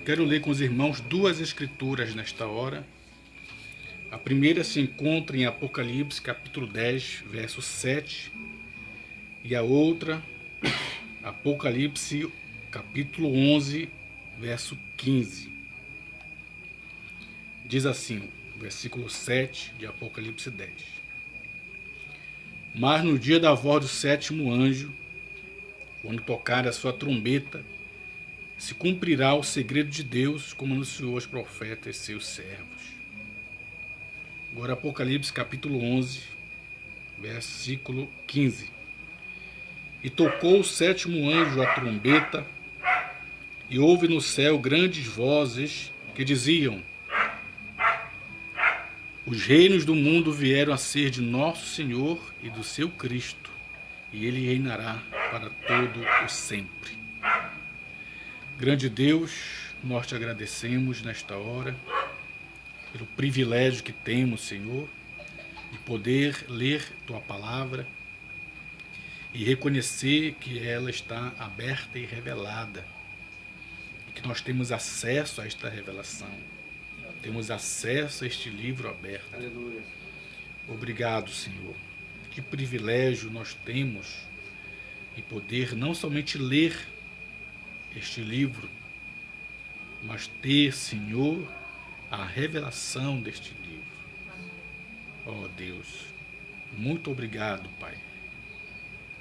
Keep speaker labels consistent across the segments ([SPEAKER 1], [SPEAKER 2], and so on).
[SPEAKER 1] quero ler com os irmãos duas escrituras nesta hora. A primeira se encontra em Apocalipse, capítulo 10, verso 7. E a outra, Apocalipse, capítulo 11, verso 15. Diz assim, versículo 7 de Apocalipse 10. Mas no dia da voz do sétimo anjo, quando tocar a sua trombeta, se cumprirá o segredo de Deus, como anunciou aos profetas seus servos. Agora Apocalipse capítulo 11, versículo 15. E tocou o sétimo anjo a trombeta, e houve no céu grandes vozes que diziam: os reinos do mundo vieram a ser de nosso Senhor e do seu Cristo, e ele reinará para todo o sempre. Grande Deus, nós te agradecemos nesta hora pelo privilégio que temos, Senhor, de poder ler tua palavra e reconhecer que ela está aberta e revelada, e que nós temos acesso a esta revelação, temos acesso a este livro aberto.
[SPEAKER 2] Aleluia.
[SPEAKER 1] Obrigado, Senhor. Que privilégio nós temos de poder não somente ler este livro, mas ter, Senhor, a revelação deste livro. Oh Deus, muito obrigado, Pai,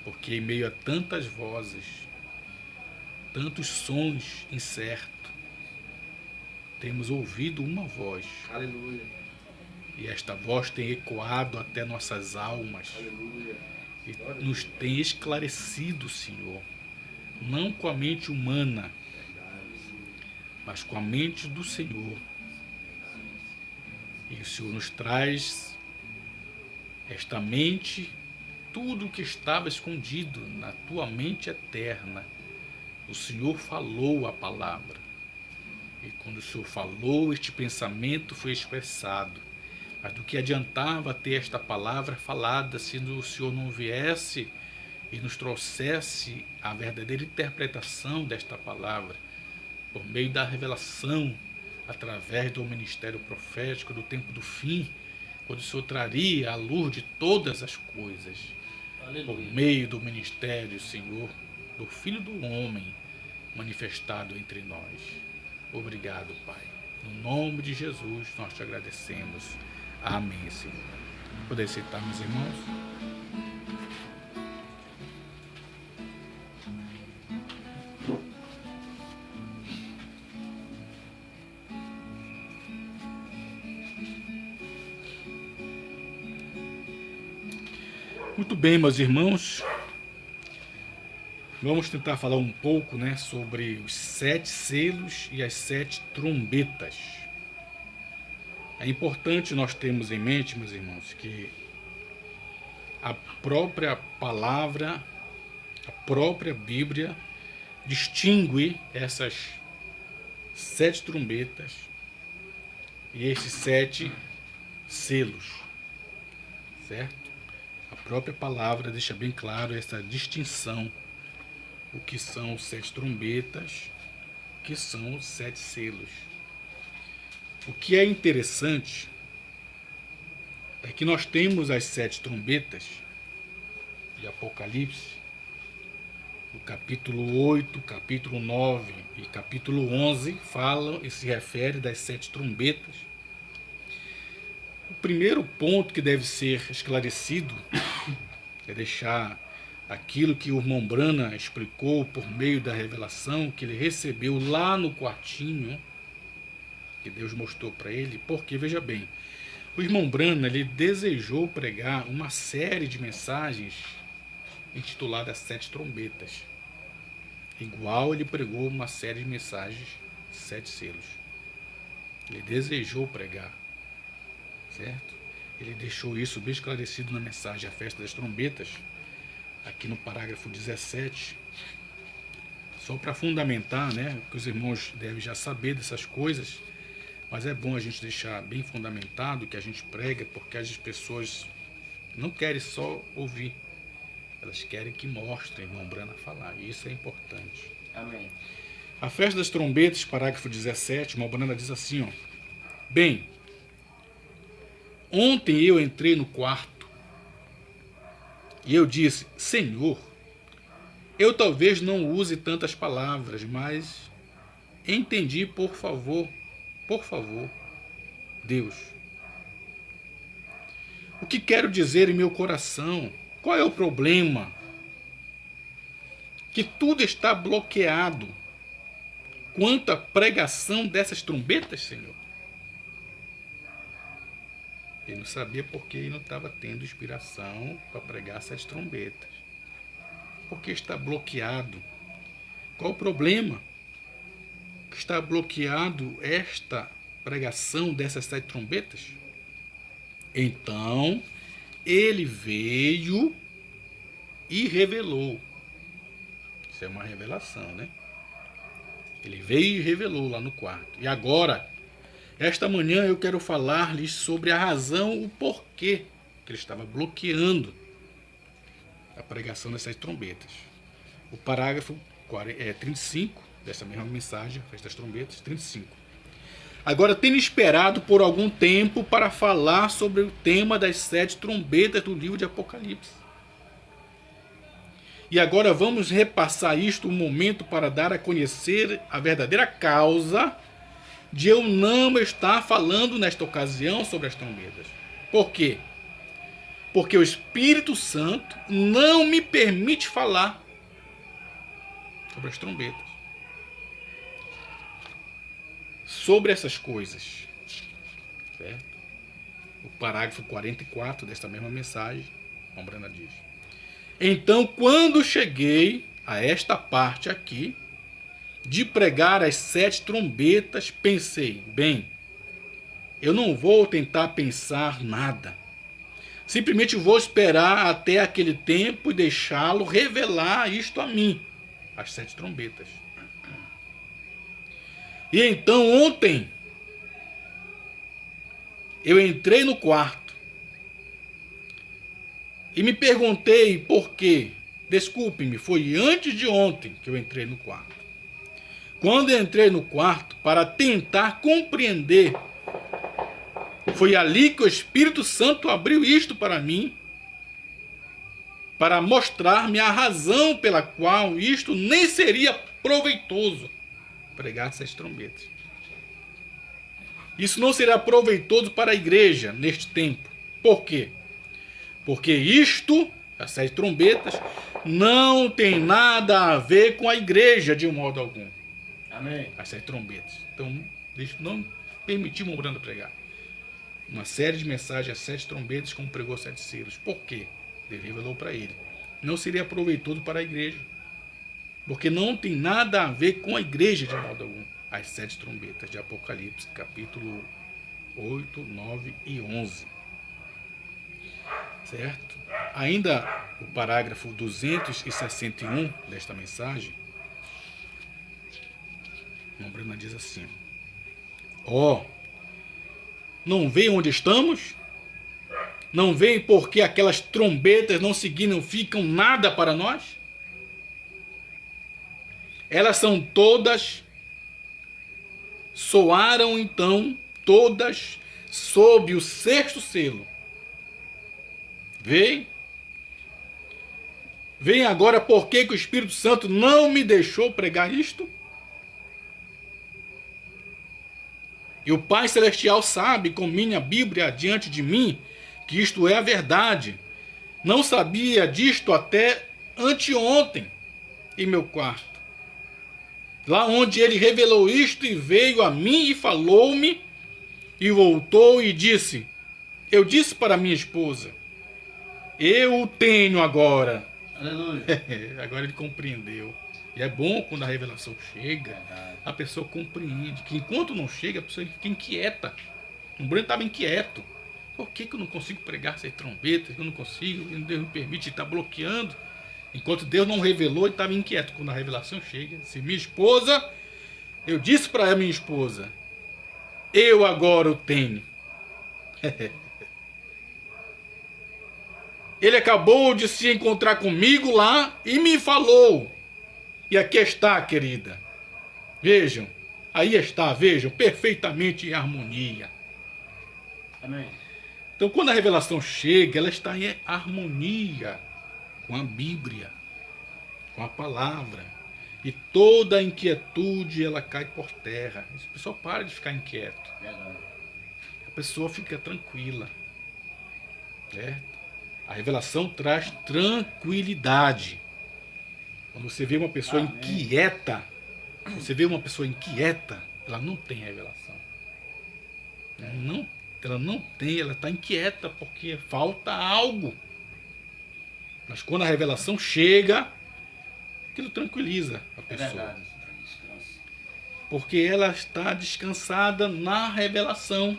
[SPEAKER 1] porque em meio a tantas vozes, tantos sons incertos, temos ouvido uma voz.
[SPEAKER 2] Aleluia.
[SPEAKER 1] E esta voz tem ecoado até nossas almas.
[SPEAKER 2] Aleluia.
[SPEAKER 1] E nos tem esclarecido, Senhor, não com a mente humana, mas com a mente do Senhor. E o Senhor nos traz esta mente, tudo o que estava escondido na tua mente eterna. O Senhor falou a palavra. E quando o Senhor falou, este pensamento foi expressado. Mas do que adiantava ter esta palavra falada se o Senhor não viesse e nos trouxesse a verdadeira interpretação desta palavra, por meio da revelação, através do ministério profético do tempo do fim, quando o Senhor traria a luz de todas as coisas. Aleluia. Por meio do ministério, Senhor, do Filho do Homem manifestado entre nós. Obrigado, Pai. No nome de Jesus, nós te agradecemos. Amém, Senhor. Poder citar, meus irmãos? Muito bem, meus irmãos. Vamos tentar falar um pouco, sobre os 7 selos e as 7 trombetas. É importante nós termos em mente, meus irmãos, que a própria palavra, a própria Bíblia distingue essas 7 trombetas e esses 7 selos, certo? A própria palavra deixa bem claro essa distinção, o que são 7 trombetas, o que são os 7 selos. O que é interessante é que nós temos as 7 trombetas de Apocalipse, o capítulo 8, capítulo 9 e capítulo 11 falam e se referem das 7 trombetas. O primeiro ponto que deve ser esclarecido é deixar aquilo que o irmão Brana explicou por meio da revelação que ele recebeu lá no quartinho, que Deus mostrou para ele, porque, veja bem, o irmão Brana, ele desejou pregar uma série de mensagens intitulada 7 trombetas. Igual ele pregou uma série de mensagens, 7 selos. Ele desejou pregar, certo? Ele deixou isso bem esclarecido na mensagem A Festa das Trombetas, aqui no parágrafo 17, só para fundamentar, que os irmãos devem já saber dessas coisas, mas é bom a gente deixar bem fundamentado que a gente prega, porque as pessoas não querem só ouvir, elas querem que mostre o irmão Brana falar, e isso é importante.
[SPEAKER 2] Amém.
[SPEAKER 1] A festa das trombetas, parágrafo 17, Malbanana diz assim, ó. Bem, ontem eu entrei no quarto e eu disse, Senhor, eu talvez não use tantas palavras, mas entendi, por favor, Deus. O que quero dizer em meu coração? Qual é o problema? Que tudo está bloqueado quanto à pregação dessas trombetas, Senhor. Ele não sabia porque ele não estava tendo inspiração para pregar essas trombetas. Porque está bloqueado. Qual o problema? Que está bloqueado esta pregação dessas 7 trombetas? Então, ele veio e revelou. Isso é uma revelação, né? Ele veio e revelou lá no quarto. E agora, esta manhã eu quero falar-lhes sobre a razão, o porquê que ele estava bloqueando a pregação dessas trombetas. O parágrafo 35 dessa mesma mensagem, festa das trombetas, 35. Agora, tenho esperado por algum tempo para falar sobre o tema das 7 trombetas do livro de Apocalipse. E agora vamos repassar isto um momento para dar a conhecer a verdadeira causa de eu não estar falando nesta ocasião sobre as trombetas. Por quê? Porque o Espírito Santo não me permite falar sobre as trombetas. Sobre essas coisas. Certo? O parágrafo 44 desta mesma mensagem, Malbanana diz. Então, quando cheguei a esta parte aqui, de pregar as 7 trombetas, pensei, bem, eu não vou tentar pensar nada. Simplesmente vou esperar até aquele tempo e deixá-lo revelar isto a mim, as 7 trombetas. E então ontem, eu entrei no quarto e me perguntei por quê. Desculpe-me, foi antes de ontem que eu entrei no quarto. Quando eu entrei no quarto para tentar compreender, foi ali que o Espírito Santo abriu isto para mim, para mostrar-me a razão pela qual isto nem seria proveitoso, pregar essas trombetas. Isso não será proveitoso para a igreja neste tempo. Por quê? Porque isto, as 7 trombetas, não tem nada a ver com a igreja de um modo algum.
[SPEAKER 2] Amém.
[SPEAKER 1] As 7 trombetas. Então, deixa não permitir Malbanana pregar uma série de mensagens, as 7 trombetas, como pregou 7 selos. Por quê? Ele revelou para ele. Não seria proveitoso para a igreja. Porque não tem nada a ver com a igreja de modo algum. As 7 trombetas de Apocalipse, capítulo 8, 9 e 11. Certo? Ainda o parágrafo 261 desta mensagem, Malbanana diz assim: ó, não veem onde estamos? Não veem porque aquelas trombetas não significam nada para nós? Elas são todas, soaram então, todas sob o 6º selo. Veem? Veem agora por que o Espírito Santo não me deixou pregar isto? E o Pai Celestial sabe, com minha Bíblia diante de mim, que isto é a verdade. Não sabia disto até anteontem, em meu quarto. Lá onde ele revelou isto e veio a mim e falou-me, e voltou e disse, eu disse para minha esposa, eu o tenho agora.
[SPEAKER 2] Aleluia.
[SPEAKER 1] Agora ele compreendeu. E é bom quando a revelação chega, a pessoa compreende. Que enquanto não chega, a pessoa fica inquieta. O Breno estava inquieto. Por que eu não consigo pregar essas trombetas? Eu não consigo, Deus me permite, está bloqueando. Enquanto Deus não revelou, ele estava inquieto. Quando a revelação chega, se minha esposa, eu disse para a minha esposa, eu agora o tenho. Ele acabou de se encontrar comigo lá e me falou. E aqui está, querida. Vejam, aí está, vejam, perfeitamente em harmonia.
[SPEAKER 2] Amém.
[SPEAKER 1] Então, quando a revelação chega, ela está em harmonia com a Bíblia, com a palavra. E toda a inquietude, ela cai por terra. A pessoa para de ficar inquieto.
[SPEAKER 2] Verdade.
[SPEAKER 1] A pessoa fica tranquila. Certo? A revelação traz tranquilidade. Quando você vê uma pessoa inquieta, ela não tem revelação. Ela não tem, ela está inquieta porque falta algo. Mas quando a revelação chega, aquilo tranquiliza a pessoa.
[SPEAKER 2] É verdade.
[SPEAKER 1] Porque ela está descansada na revelação.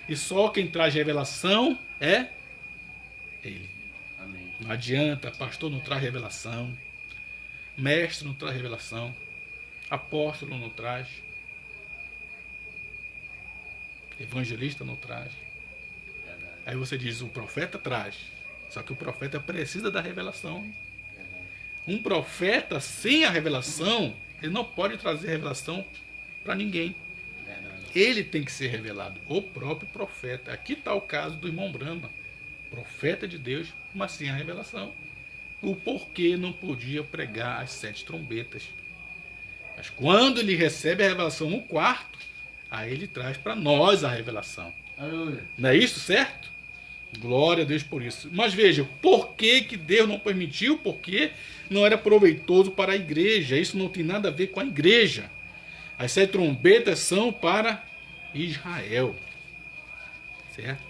[SPEAKER 1] E só quem traz revelação é Ele.
[SPEAKER 2] Amém.
[SPEAKER 1] Não adianta, pastor não traz revelação, mestre não traz revelação, apóstolo não traz, evangelista não traz.
[SPEAKER 2] Verdade.
[SPEAKER 1] Aí você diz, o profeta traz. Só que o profeta precisa da revelação.
[SPEAKER 2] Verdade.
[SPEAKER 1] Um profeta sem a revelação, ele não pode trazer revelação para ninguém.
[SPEAKER 2] Verdade.
[SPEAKER 1] Ele tem que ser revelado, o próprio profeta. Aqui está o caso do irmão Brahma, profeta de Deus, mas sem a revelação. O porquê não podia pregar as 7 trombetas. Mas quando ele recebe a revelação no quarto, aí ele traz para nós a revelação.
[SPEAKER 2] Aleluia.
[SPEAKER 1] Não é isso, certo? Glória a Deus por isso. Mas veja, por que que Deus não permitiu? Porque não era proveitoso para a igreja. Isso não tem nada a ver com a igreja. As 7 trombetas são para Israel. Certo?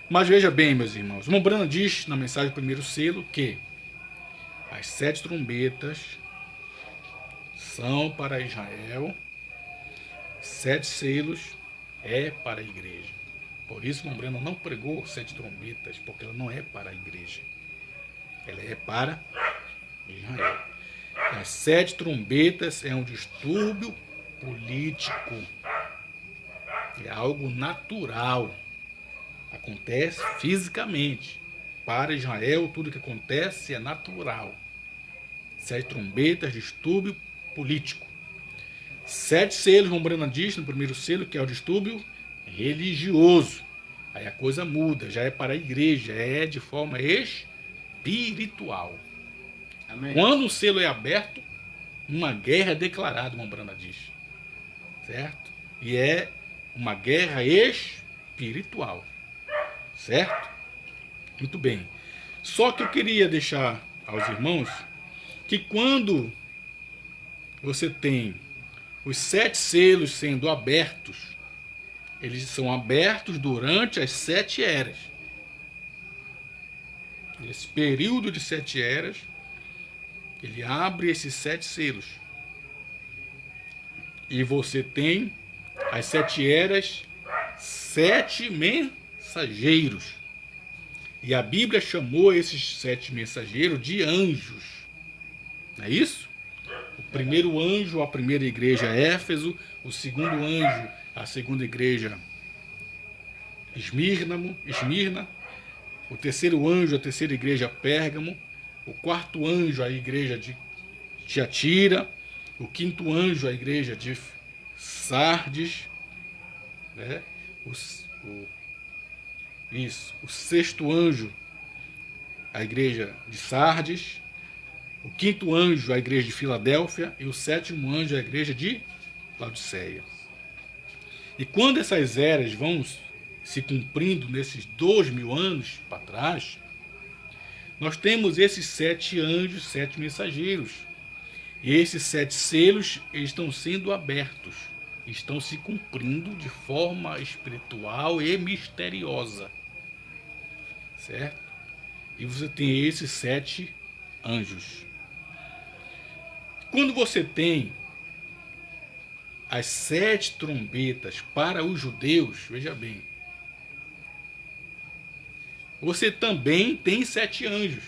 [SPEAKER 1] Mas veja bem, meus irmãos. O irmão Brana diz na mensagem do primeiro selo que as 7 trombetas são para Israel, 7 selos é para a igreja. Por isso, o irmão Brana não pregou 7 trombetas, porque ela não é para a igreja. Ela é para Israel. As 7 trombetas é um distúrbio político. É algo natural. Acontece fisicamente. Para Israel, tudo que acontece é natural. 7 trombetas, distúrbio político. 7 selos, o Brana diz no primeiro selo, que é o distúrbio religioso. Aí a coisa muda, já é para a igreja, é de forma espiritual.
[SPEAKER 2] Amém.
[SPEAKER 1] Quando o selo é aberto, uma guerra é declarada, o Brana diz. Certo? E é uma guerra espiritual. Certo? Muito bem. Só que eu queria deixar aos irmãos que quando você tem os 7 selos sendo abertos, eles são abertos durante as 7 eras. Esse período de 7 eras, ele abre esses 7 selos. E você tem as 7 eras, 7 mensageiros. E a Bíblia chamou esses 7 mensageiros de anjos. Não é isso? O primeiro anjo, a primeira igreja Éfeso. O segundo anjo, a segunda igreja Esmirna. O terceiro anjo, a terceira igreja Pérgamo. O quarto anjo, a igreja de Tiatira. O quinto anjo, a igreja de Sardes. Né? O sexto anjo, a igreja de Sardes. O quinto anjo, a igreja de Filadélfia. E o sétimo anjo, a igreja de Laodiceia. E quando essas eras vão se cumprindo nesses 2000 anos para trás, nós temos esses 7 anjos, 7 mensageiros. E esses 7 selos estão sendo abertos, estão se cumprindo de forma espiritual e misteriosa. Certo? E você tem esses 7 anjos. Quando você tem as 7 trombetas para os judeus, veja bem, você também tem 7 anjos.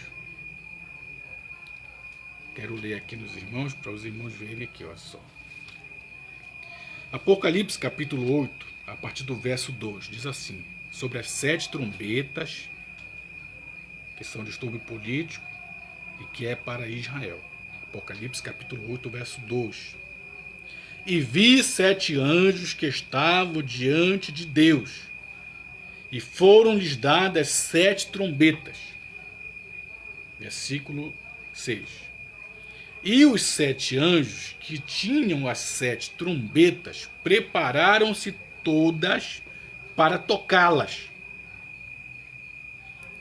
[SPEAKER 1] Quero ler aqui nos irmãos, para os irmãos verem aqui, olha só. Apocalipse capítulo 8, a partir do verso 2, diz assim, sobre as 7 trombetas, que são distúrbio político, e que é para Israel. Apocalipse capítulo 8, verso 2. E vi 7 anjos que estavam diante de Deus, e foram-lhes dadas 7 trombetas. Versículo 6. E os 7 anjos que tinham as 7 trombetas prepararam-se todas para tocá-las.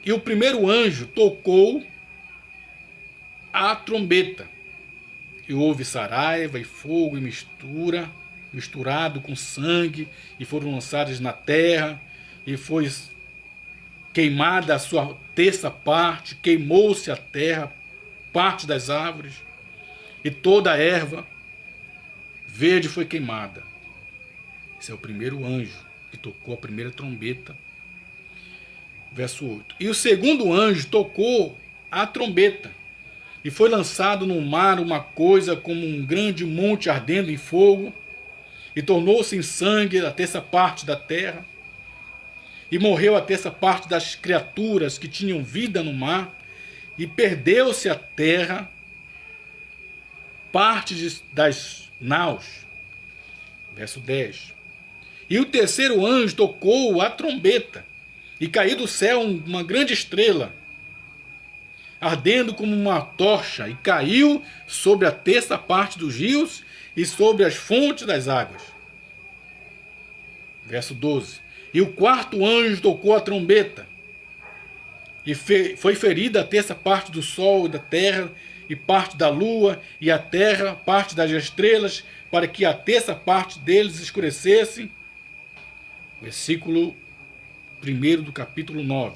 [SPEAKER 1] E o primeiro anjo tocou a trombeta, e houve saraiva e fogo e misturado com sangue, e foram lançados na terra, e foi queimada a sua terça parte, queimou-se a terra, parte das árvores, e toda a erva verde foi queimada. Esse é o primeiro anjo que tocou a primeira trombeta. Verso 8. E o segundo anjo tocou a trombeta, e foi lançado no mar uma coisa como um grande monte ardendo em fogo, e tornou-se em sangue a terça parte da terra, e morreu a terça parte das criaturas que tinham vida no mar, e perdeu-se a terra, parte das naus. Verso 10. E o terceiro anjo tocou a trombeta, e caiu do céu uma grande estrela, ardendo como uma tocha, e caiu sobre a terça parte dos rios e sobre as fontes das águas. Verso 12. E o quarto anjo tocou a trombeta, e foi ferida a terça parte do sol e da terra, e parte da lua, e a terra, parte das estrelas, para que a terça parte deles escurecesse. Versículo 1 do capítulo 9.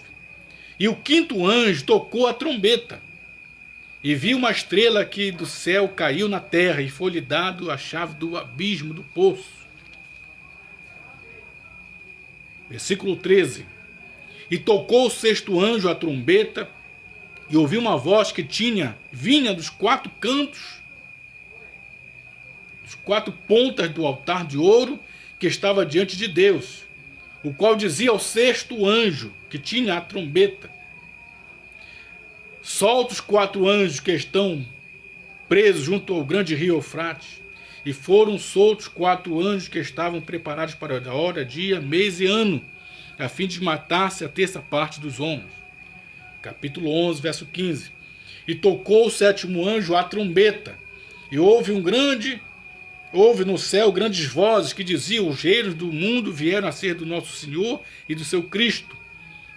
[SPEAKER 1] E o quinto anjo tocou a trombeta, e viu uma estrela que do céu caiu na terra, e foi-lhe dado a chave do abismo do poço. Versículo 13. E tocou o sexto anjo a trombeta, e ouviu uma voz que vinha dos 4 cantos, dos 4 pontas do altar de ouro que estava diante de Deus, o qual dizia ao sexto anjo que tinha a trombeta: solta os 4 anjos que estão presos junto ao grande rio Eufrates. E foram soltos 4 anjos que estavam preparados para a hora, dia, mês e ano, a fim de matar-se a terça parte dos homens. Capítulo 11, verso 15. E tocou o sétimo anjo a trombeta, e houve no céu grandes vozes que diziam: os reinos do mundo vieram a ser do nosso Senhor e do seu Cristo,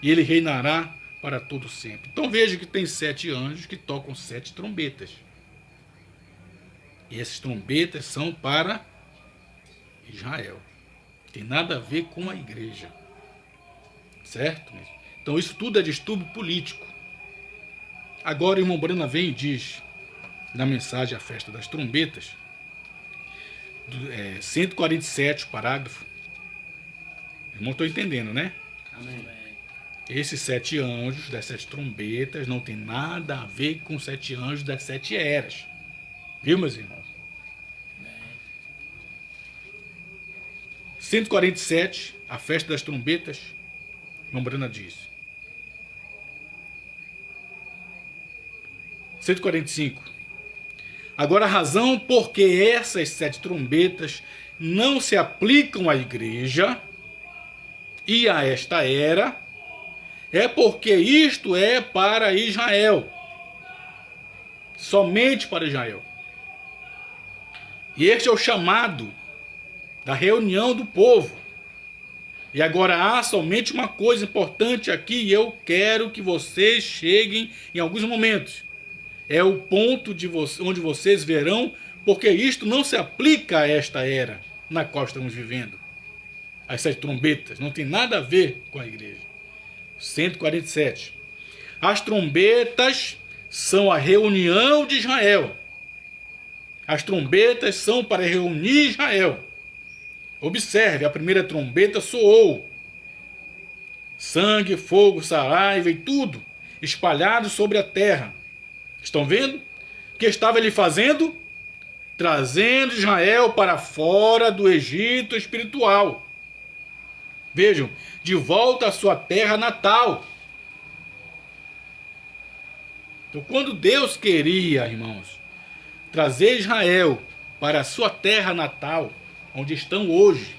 [SPEAKER 1] e ele reinará para todo sempre. Então veja que tem 7 anjos que tocam 7 trombetas. E essas trombetas são para Israel. Tem nada a ver com a igreja. Certo? Então isso tudo é distúrbio político. Agora o irmão Brana vem e diz, na mensagem à festa das trombetas, 147, parágrafo. Irmão, estou entendendo, né?
[SPEAKER 2] Amém.
[SPEAKER 1] Esses 7 anjos das 7 trombetas não tem nada a ver com os 7 anjos das 7 eras. Viu, meus irmãos? 147, a festa das trombetas, irmão Brana diz. 145. Agora a razão por que essas 7 trombetas não se aplicam à igreja e a esta era é porque isto é para Israel. Somente para Israel. E este é o chamado da reunião do povo. E agora há somente uma coisa importante aqui, e eu quero que vocês cheguem em alguns momentos. É o ponto onde vocês verão, porque isto não se aplica a esta era na qual estamos vivendo. As 7 trombetas não tem nada a ver com a igreja. 147. As trombetas são a reunião de Israel. As trombetas são para reunir Israel. Observe, a primeira trombeta soou. Sangue, fogo, saraiva e tudo espalhado sobre a terra. Estão vendo? O que estava ele fazendo? Trazendo Israel para fora do Egito espiritual. Vejam, de volta à sua terra natal. Então, quando Deus queria, irmãos, trazer Israel para a sua terra natal, onde estão hoje,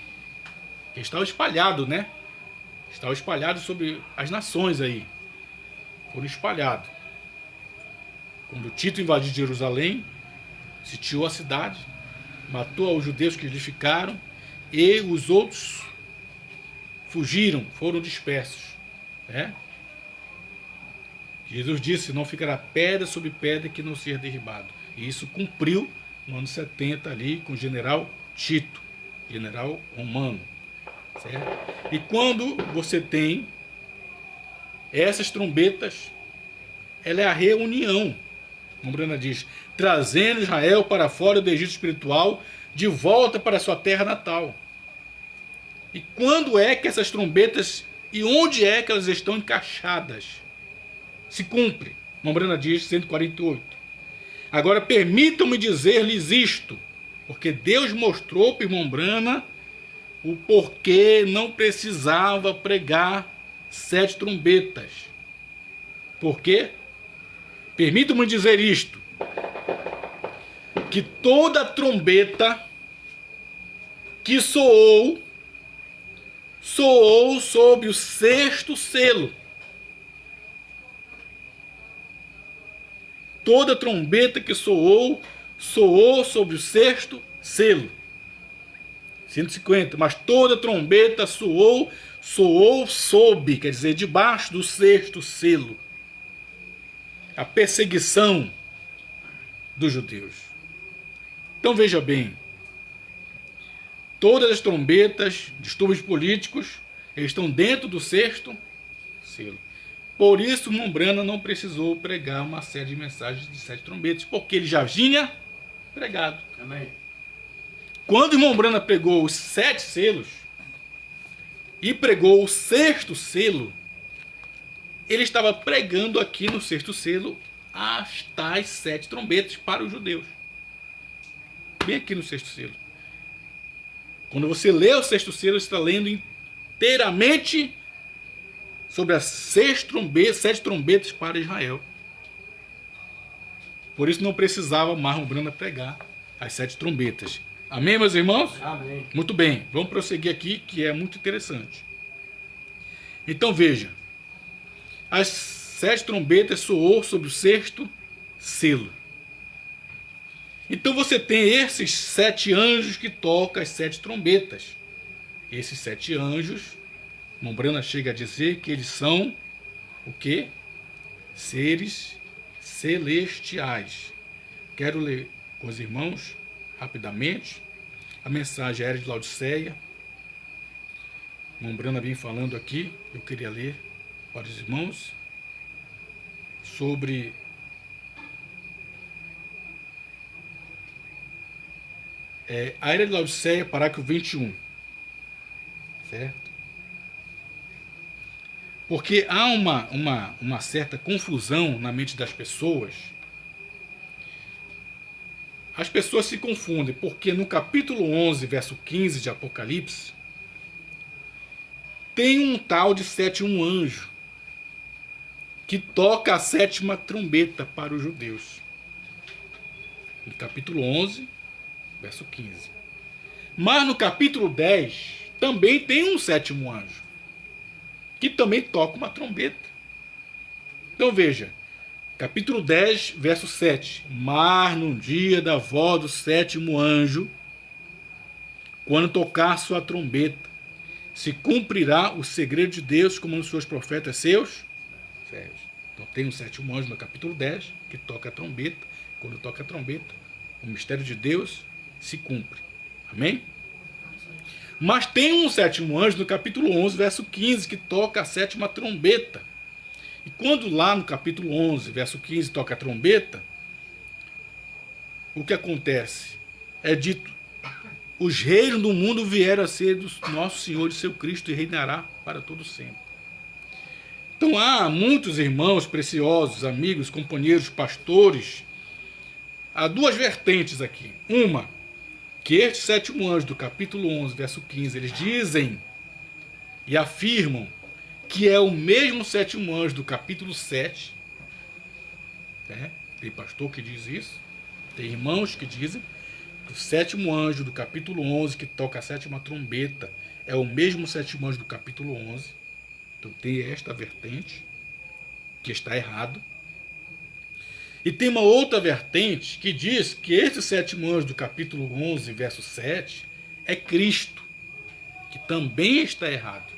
[SPEAKER 1] que estava espalhado, né? Estava espalhado sobre as nações aí. Foram espalhados. Quando Tito invadiu Jerusalém, sitiou a cidade, matou os judeus que lhe ficaram, e os outros fugiram, foram dispersos. Né? Jesus disse, não ficará pedra sobre pedra que não seja derribado. E isso cumpriu no ano 70 ali com o general Tito, general romano. Certo? E quando você tem essas trombetas, ela é a reunião, como Brana diz, trazendo Israel para fora do Egito espiritual, de volta para a sua terra natal. E quando é que essas trombetas, e onde é que elas estão encaixadas? Se cumpre, como Brana diz, 148. Agora permitam-me dizer-lhes isto, porque Deus mostrou para o irmão Brana o porquê não precisava pregar 7 trombetas. Por quê? Permitam-me dizer isto, que toda trombeta que soou sob o 6º selo. Toda trombeta que soou sob o 6º selo. 150, mas toda trombeta soou sob, quer dizer, debaixo do 6º selo. A perseguição dos judeus. Então veja bem, todas as trombetas, distúrbios políticos, eles estão dentro do 6º selo. Por isso, Brana não precisou pregar uma série de mensagens de 7 trombetas, porque ele já tinha pregado.
[SPEAKER 2] Amém.
[SPEAKER 1] Quando o irmão Brana pregou os 7 selos e pregou o 6º selo, ele estava pregando aqui no 6º selo as tais 7 trombetas para os judeus. Bem aqui no 6º selo. Quando você lê o 6º selo, você está lendo inteiramente sobre as 7 trombetas para Israel. Por isso não precisava mais Brana pregar as 7 trombetas. Amém, meus irmãos?
[SPEAKER 2] Amém.
[SPEAKER 1] Muito bem, vamos prosseguir aqui, que é muito interessante. Então veja, as 7 trombetas soou sobre o 6º selo. Então você tem esses 7 anjos que tocam as 7 trombetas. Esses 7 anjos, Brana chega a dizer que eles são o quê? Seres celestiais. Quero ler com os irmãos rapidamente a mensagem aérea de Laodiceia. Brana vem falando aqui, eu queria ler para os irmãos sobre a Era de Laodiceia, parágrafo 21. Certo? Porque há uma certa confusão na mente das pessoas. As pessoas se confundem, porque no capítulo 11, verso 15 de Apocalipse, tem um tal de 7º anjo, que toca a 7ª trombeta para os judeus. No capítulo 11, verso 15. Mas no capítulo 10, também tem um 7º anjo, que também toca uma trombeta. Então veja, capítulo 10, verso 7. Mas no dia da voz do 7º anjo, quando tocar sua trombeta, se cumprirá o segredo de Deus, como nos seus profetas seus. Então tem um 7º anjo no capítulo 10, que toca a trombeta. Quando toca a trombeta, o mistério de Deus se cumpre. Amém? Mas tem um 7º anjo no capítulo 11, verso 15, que toca a 7ª trombeta. E quando lá no capítulo 11, verso 15, toca a trombeta, o que acontece? É dito, os reinos do mundo vieram a ser do nosso Senhor e seu Cristo, e reinará para todo sempre. Então há muitos irmãos preciosos, amigos, companheiros, pastores. Há 2 vertentes aqui. Uma, que este 7º anjo do capítulo 11, verso 15, eles dizem e afirmam que é o mesmo 7º anjo do capítulo 7. Tem pastor que diz isso, tem irmãos que dizem O sétimo anjo do capítulo 11, que toca a sétima trombeta, é o mesmo sétimo anjo do capítulo 11. Então tem esta vertente, que está errado. E tem uma outra vertente que diz que esse sétimo anjo do capítulo 11, verso 7, é Cristo, que também está errado.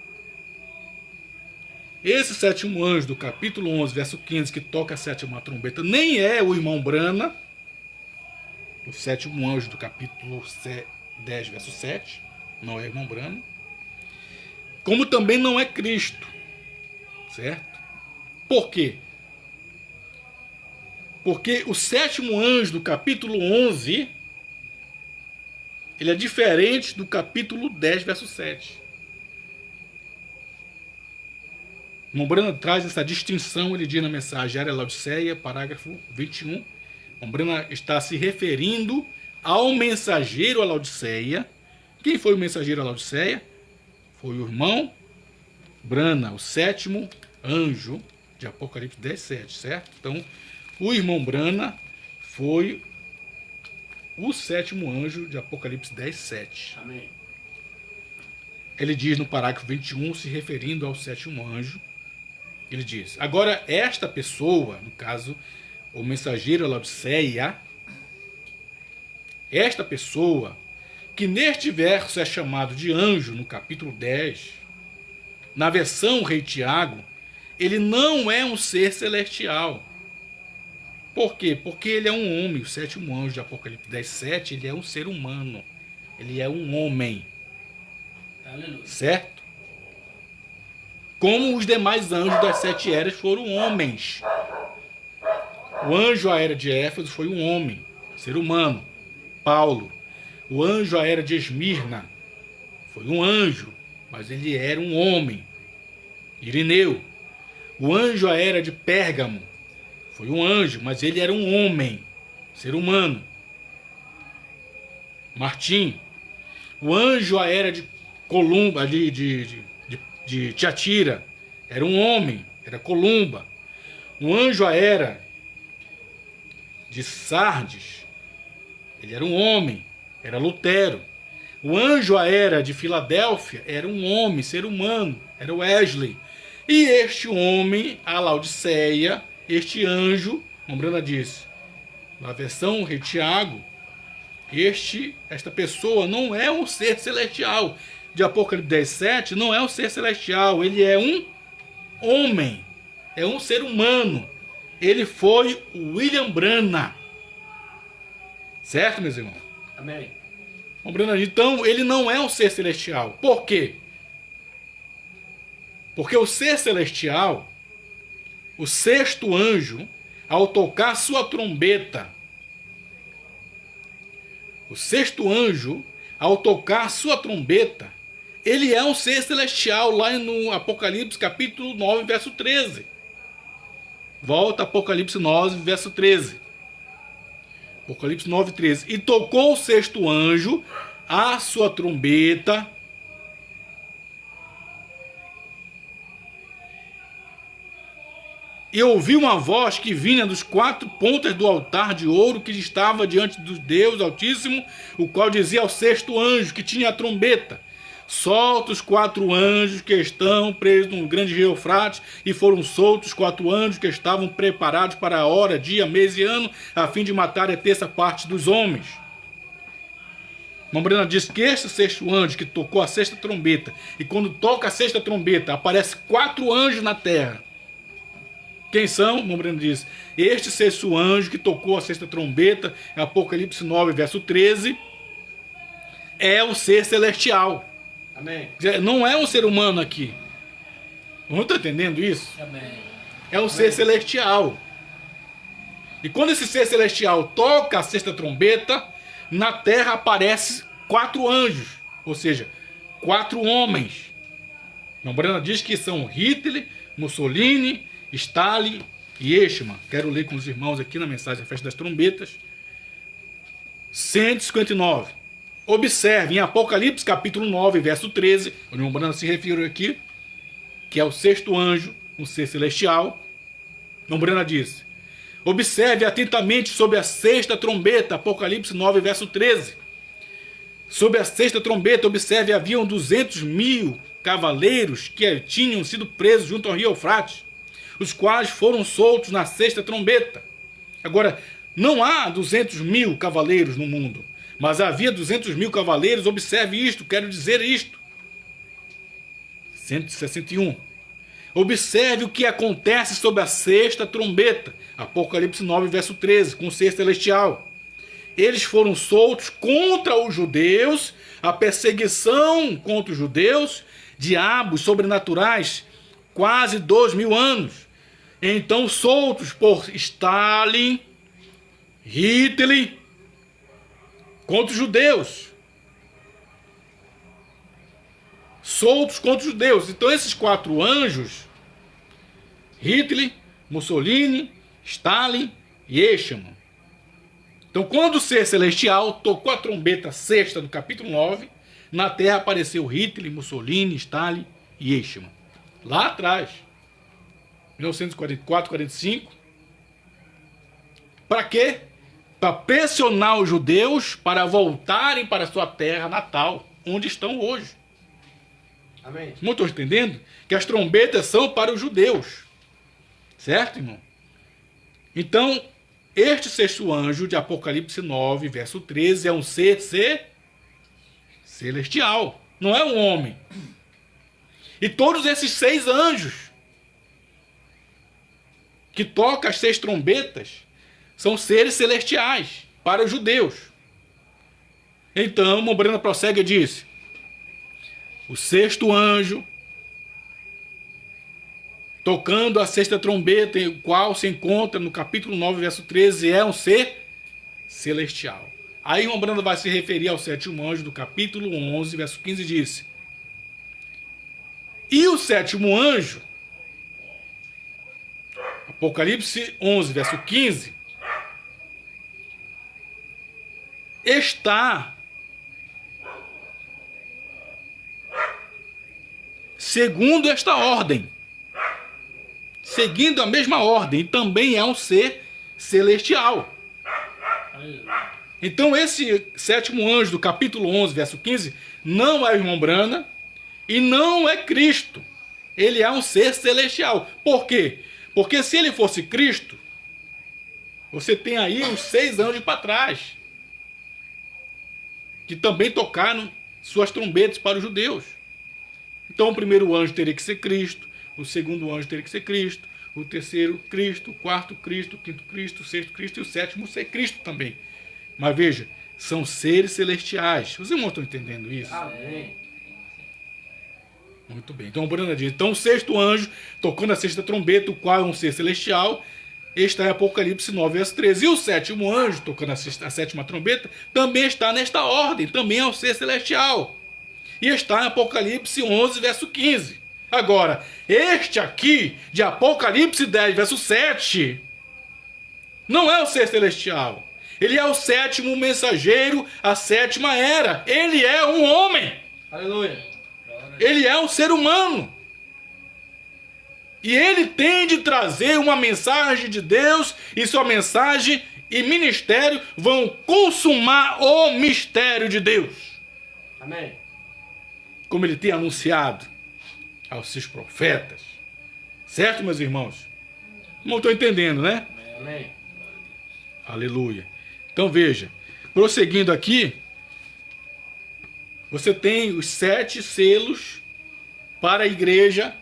[SPEAKER 1] Esse sétimo anjo do capítulo 11, verso 15, que toca a sétima trombeta, nem é o irmão Brana, o sétimo anjo do capítulo 10, verso 7, não é o irmão Brana, como também não é Cristo, certo? Por quê? Porque o sétimo anjo do capítulo 11, ele é diferente do capítulo 10, verso 7. Mombrana traz essa distinção, ele diz na mensagem Área Laodiceia, parágrafo 21. Mombrana está se referindo ao mensageiro a Laodiceia. Quem foi o mensageiro a Laodiceia? Foi o irmão Brana, o sétimo anjo de Apocalipse 10, 7, certo? Então, o irmão Brana foi o sétimo anjo de Apocalipse 10, 7.
[SPEAKER 2] Amém.
[SPEAKER 1] Ele diz no parágrafo 21, se referindo ao sétimo anjo, ele diz: agora esta pessoa, no caso, o mensageiro a Laodiceia, esta pessoa, que neste verso é chamado de anjo, no capítulo 10, na versão Rei Tiago, ele não é um ser celestial. Por quê? Porque ele é um homem. O sétimo anjo de Apocalipse 10, 7, ele é um ser humano. Ele é um homem.
[SPEAKER 2] Aleluia.
[SPEAKER 1] Certo? Como os demais anjos das 7 eras foram homens. O anjo à era de Éfeso foi um homem, ser humano, Paulo. O anjo à era de Esmirna foi um anjo, mas ele era um homem, Irineu. O anjo à era de Pérgamo foi um anjo, mas ele era um homem, ser humano, Martim. O anjo à era de Columba, de Tiatira, era um homem, era Columba. O anjo à era de Sardes, ele era um homem, era Lutero. O anjo à era de Filadélfia era um homem, ser humano, era Wesley. E este homem, a Laodiceia, este anjo, Mombrana diz, na versão Rei Tiago, esta pessoa não é um ser celestial. De Apocalipse 10, 7, não é um ser celestial, ele é um homem, é um ser humano. Ele foi o William Brana. Certo, meus irmãos?
[SPEAKER 2] Amém.
[SPEAKER 1] Mombrana, então, ele não é um ser celestial. Por quê? Porque o ser celestial, o sexto anjo, ao tocar sua trombeta, o sexto anjo, ao tocar sua trombeta, ele é um ser celestial, lá no Apocalipse capítulo 9, verso 13. Volta Apocalipse 9, verso 13. Apocalipse 9, 13. E tocou o sexto anjo a sua trombeta, e ouvi uma voz que vinha dos 4 pontas do altar de ouro que estava diante do Deus Altíssimo, o qual dizia ao sexto anjo que tinha a trombeta: solta os 4 anjos que estão presos no grande rio Eufrates. E foram soltos os 4 anjos que estavam preparados para a hora, dia, mês e ano, a fim de matar a terça parte dos homens. Mombrana diz que este sexto anjo que tocou a sexta trombeta, e quando toca a sexta trombeta, aparece 4 anjos na terra. Quem são? Mombrana diz: este sexto anjo que tocou a sexta trombeta, em Apocalipse 9, verso 13, é o ser celestial.
[SPEAKER 2] Amém.
[SPEAKER 1] Não é um ser humano aqui. Não estou entendendo isso?
[SPEAKER 2] Amém.
[SPEAKER 1] É um ser celestial. E quando esse ser celestial toca a sexta trombeta, na terra aparece 4 anjos, ou seja, 4 homens. Mombrana diz que são Hitler, Mussolini, Stalin e Eichmann. Quero ler com os irmãos aqui na mensagem da Festa das Trombetas. 159. Observe em Apocalipse capítulo 9, verso 13, onde Mombrana se refere aqui, que é o sexto anjo, um ser celestial. Mombrana diz: Observe atentamente sobre a sexta trombeta, Apocalipse 9, verso 13. Sob a sexta trombeta, observe, haviam 200.000 cavaleiros que tinham sido presos junto ao rio Eufrates, os quais foram soltos na sexta trombeta. Agora, não há 200.000 cavaleiros no mundo, mas havia 200.000 cavaleiros. Observe isto, quero dizer isto. 161. Observe o que acontece sob a sexta trombeta, Apocalipse 9, verso 13, com o ser celestial. Eles foram soltos contra os judeus, a perseguição contra os judeus, diabos sobrenaturais, quase 2.000 anos. Então, soltos por Stalin, Hitler, contra os judeus. Soltos contra os judeus. Então, esses 4 anjos, Hitler, Mussolini, Stalin e Eichmann. Então, quando o ser celestial tocou a trombeta sexta do capítulo 9, na terra apareceu Hitler, Mussolini, Stalin e Eichmann. Lá atrás, 1944, 45. Para quê? Para pressionar os judeus para voltarem para a sua terra natal, onde estão hoje.
[SPEAKER 2] Amém.
[SPEAKER 1] Não estou entendendo? Que as trombetas são para os judeus. Certo, irmão? Então, este sexto anjo de Apocalipse 9, verso 13, é um ser celestial. Não é um homem. E todos esses 6 anjos que tocam as 6 trombetas são seres celestiais para os judeus. Então, Mombrana prossegue e diz: o sexto anjo, tocando a sexta trombeta, o qual se encontra no capítulo 9, verso 13, é um ser celestial. Aí Mombrana vai se referir ao sétimo anjo do capítulo 11, verso 15, e diz: e o sétimo anjo, Apocalipse 11, verso 15, está segundo esta ordem, seguindo a mesma ordem, e também é um ser celestial. Então esse sétimo anjo do capítulo 11, verso 15, não é o irmão Brana e não é Cristo. Ele é um ser celestial. Por quê? Porque se ele fosse Cristo, você tem aí os 6 anjos para trás, que também tocaram suas trombetas para os judeus. Então o primeiro anjo teria que ser Cristo, o segundo anjo teria que ser Cristo, o terceiro Cristo, o quarto Cristo, o quinto Cristo, o sexto Cristo e o sétimo ser Cristo também. Mas veja, são seres celestiais. Os irmãos estão entendendo isso?
[SPEAKER 2] Amém.
[SPEAKER 1] Muito bem. Então o Brana diz: então o sexto anjo, tocando a sexta trombeta, o qual é um ser celestial, está em Apocalipse 9, verso 13. E o sétimo anjo, tocando a sétima trombeta, também está nesta ordem, também é um ser celestial. E está em Apocalipse 11, verso 15. Agora, este aqui, de Apocalipse 10, verso 7, não é o ser celestial. Ele é o sétimo mensageiro, a sétima era. Ele é um homem.
[SPEAKER 2] Aleluia.
[SPEAKER 1] Ele é um ser humano. E ele tem de trazer uma mensagem de Deus, e sua mensagem e ministério vão consumar o mistério de Deus.
[SPEAKER 2] Amém.
[SPEAKER 1] Como ele tem anunciado aos seus profetas. Certo, meus irmãos? Não estou entendendo, né?
[SPEAKER 2] Amém.
[SPEAKER 1] Aleluia. Então veja, prosseguindo aqui, você tem os 7 selos para a igreja,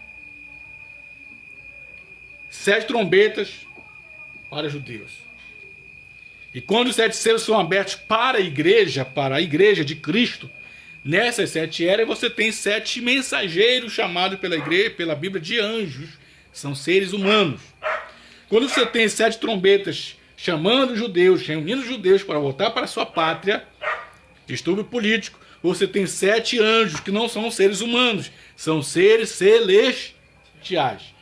[SPEAKER 1] 7 trombetas para os judeus. E quando os 7 selos são abertos para a igreja de Cristo, nessas 7 eras você tem 7 mensageiros chamados pela igreja, pela Bíblia, de anjos. São seres humanos. Quando você tem 7 trombetas chamando os judeus, reunindo os judeus para voltar para a sua pátria, distúrbio político, você tem 7 anjos que não são seres humanos, são seres celestiais.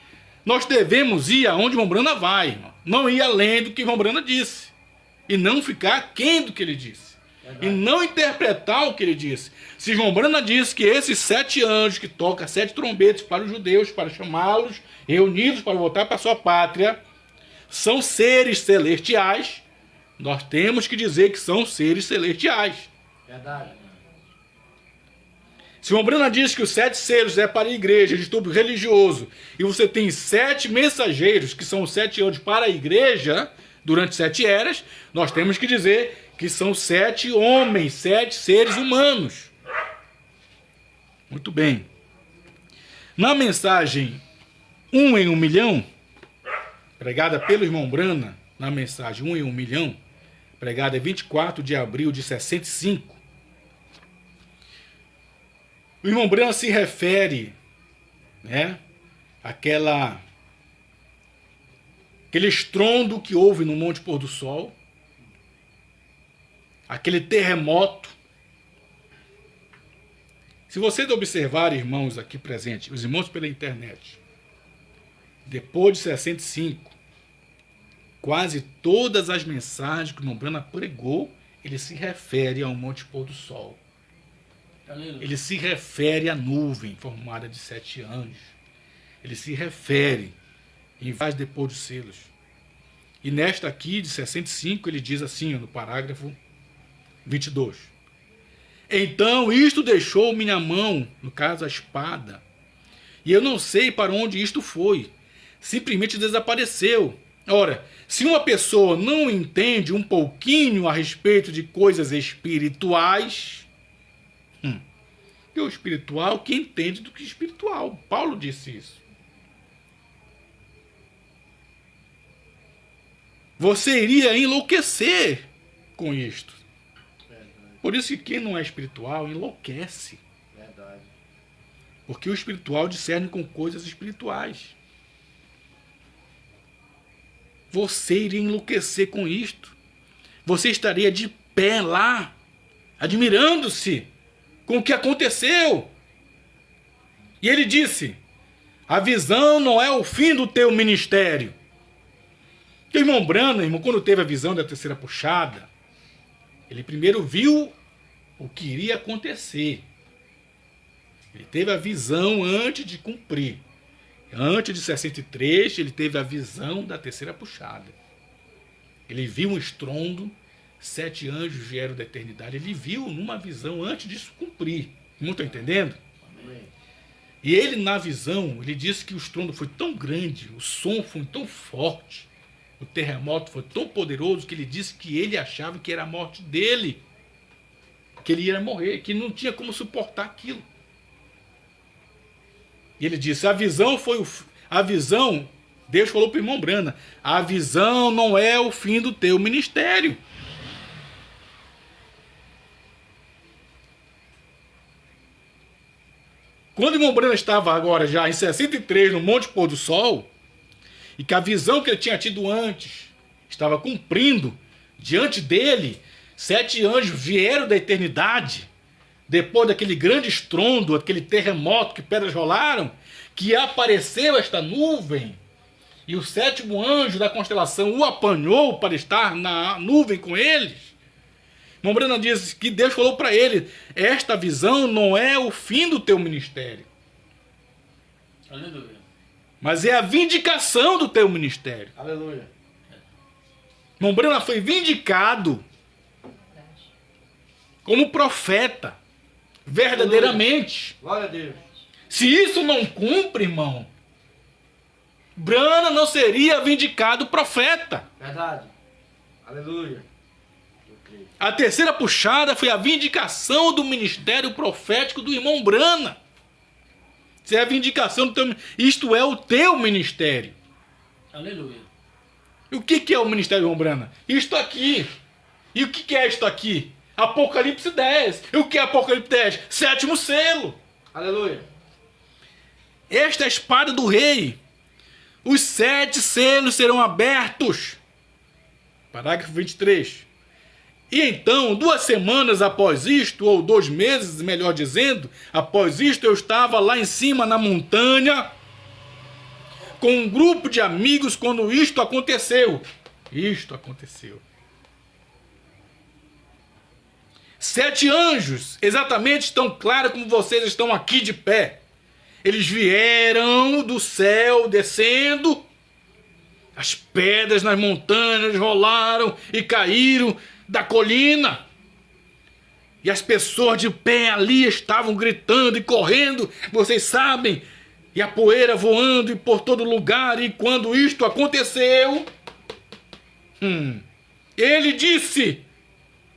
[SPEAKER 1] Nós devemos ir aonde Mombrana vai, irmão. Não ir além do que Mombrana disse. E não ficar aquém do que ele disse. Verdade. E não interpretar o que ele disse. Se Mombrana disse que esses 7 anjos que tocam 7 trombetas para os judeus, para chamá-los, reunidos para voltar para a sua pátria, são seres celestiais, nós temos que dizer que são seres celestiais.
[SPEAKER 2] Verdade.
[SPEAKER 1] Se o Ombrana diz que os 7 selos é para a igreja, de distúrbio religioso, e você tem 7 mensageiros, que são os 7 anjos para a igreja, durante 7 eras, nós temos que dizer que são 7 homens, 7 seres humanos. Muito bem. Na mensagem 1 em 1 milhão, pregada pelo irmão Brana, na mensagem 1 em 1 milhão, pregada em 24 de abril de 65, o irmão Brana se refere, né, aquele estrondo que houve no Monte Pôr do Sol, aquele terremoto. Se vocês observarem, irmãos aqui presentes, os irmãos pela internet, depois de 65, quase todas as mensagens que o irmão Brana pregou, ele se refere ao Monte Pôr do Sol. Ele se refere à nuvem formada de 7 anjos. Ele se refere em vários depois dos selos. E nesta aqui, de 65, ele diz assim, no parágrafo 22. Então isto deixou minha mão, no caso a espada, e eu não sei para onde isto foi. Simplesmente desapareceu. Ora, se uma pessoa não entende um pouquinho a respeito de coisas espirituais, que o espiritual, que entende do que é espiritual. Paulo disse isso. Você iria enlouquecer com isto.
[SPEAKER 2] Verdade.
[SPEAKER 1] Por isso que quem não é espiritual enlouquece.
[SPEAKER 2] Verdade.
[SPEAKER 1] Porque o espiritual discerne com coisas espirituais. Você iria enlouquecer com isto. Você estaria de pé lá, admirando-se com o que aconteceu. E ele disse: a visão não é o fim do teu ministério. O irmão Brana, irmão, quando teve a visão da terceira puxada, ele primeiro viu o que iria acontecer. Ele teve a visão antes de cumprir. Antes de 63, ele teve a visão da terceira puxada. Ele viu um estrondo, 7 anjos vieram da eternidade. Ele viu numa visão antes disso cumprir. Não estão entendendo?
[SPEAKER 2] Amém.
[SPEAKER 1] E ele, na visão, ele disse que o estrondo foi tão grande, o som foi tão forte, o terremoto foi tão poderoso, que ele disse que ele achava que era a morte dele, que ele ia morrer, que não tinha como suportar aquilo. E ele disse: a visão foi a visão, Deus falou para o irmão Brana, a visão não é o fim do teu ministério. Quando o irmão Brana estava agora já em 63 no Monte Pôr do Sol, e que a visão que ele tinha tido antes estava cumprindo, diante dele, 7 anjos vieram da eternidade, depois daquele grande estrondo, aquele terremoto que pedras rolaram, que apareceu esta nuvem, e o 7º anjo da constelação o apanhou para estar na nuvem com eles. Irmão Brana diz que Deus falou para ele: esta visão não é o fim do teu ministério.
[SPEAKER 2] Aleluia.
[SPEAKER 1] Mas é a vindicação do teu ministério.
[SPEAKER 2] Aleluia.
[SPEAKER 1] Irmão Brana foi vindicado como profeta, verdadeiramente.
[SPEAKER 2] Glória a Deus.
[SPEAKER 1] Se isso não cumpre, irmão, Brana não seria vindicado profeta.
[SPEAKER 2] Verdade. Aleluia. Eu creio.
[SPEAKER 1] A terceira puxada foi a vindicação do ministério profético do irmão Brana. Isso é a vindicação do teu... Isto é o teu ministério.
[SPEAKER 2] Aleluia.
[SPEAKER 1] E o que é o ministério do irmão Brana? Isto aqui. E o que é isto aqui? Apocalipse 10. E o que é Apocalipse 10? 7º selo.
[SPEAKER 2] Aleluia.
[SPEAKER 1] Esta é a espada do rei. Os 7 selos serão abertos. Parágrafo 23. E então, 2 semanas após isto, ou 2 meses, melhor dizendo, após isto, eu estava lá em cima na montanha, com um grupo de amigos, quando isto aconteceu. Isto aconteceu. 7 anjos, exatamente tão claro como vocês estão aqui de pé. Eles vieram do céu, descendo. As pedras nas montanhas rolaram e caíram da colina. E as pessoas de pé ali estavam gritando e correndo, vocês sabem, e a poeira voando e por todo lugar. E quando isto aconteceu, ele disse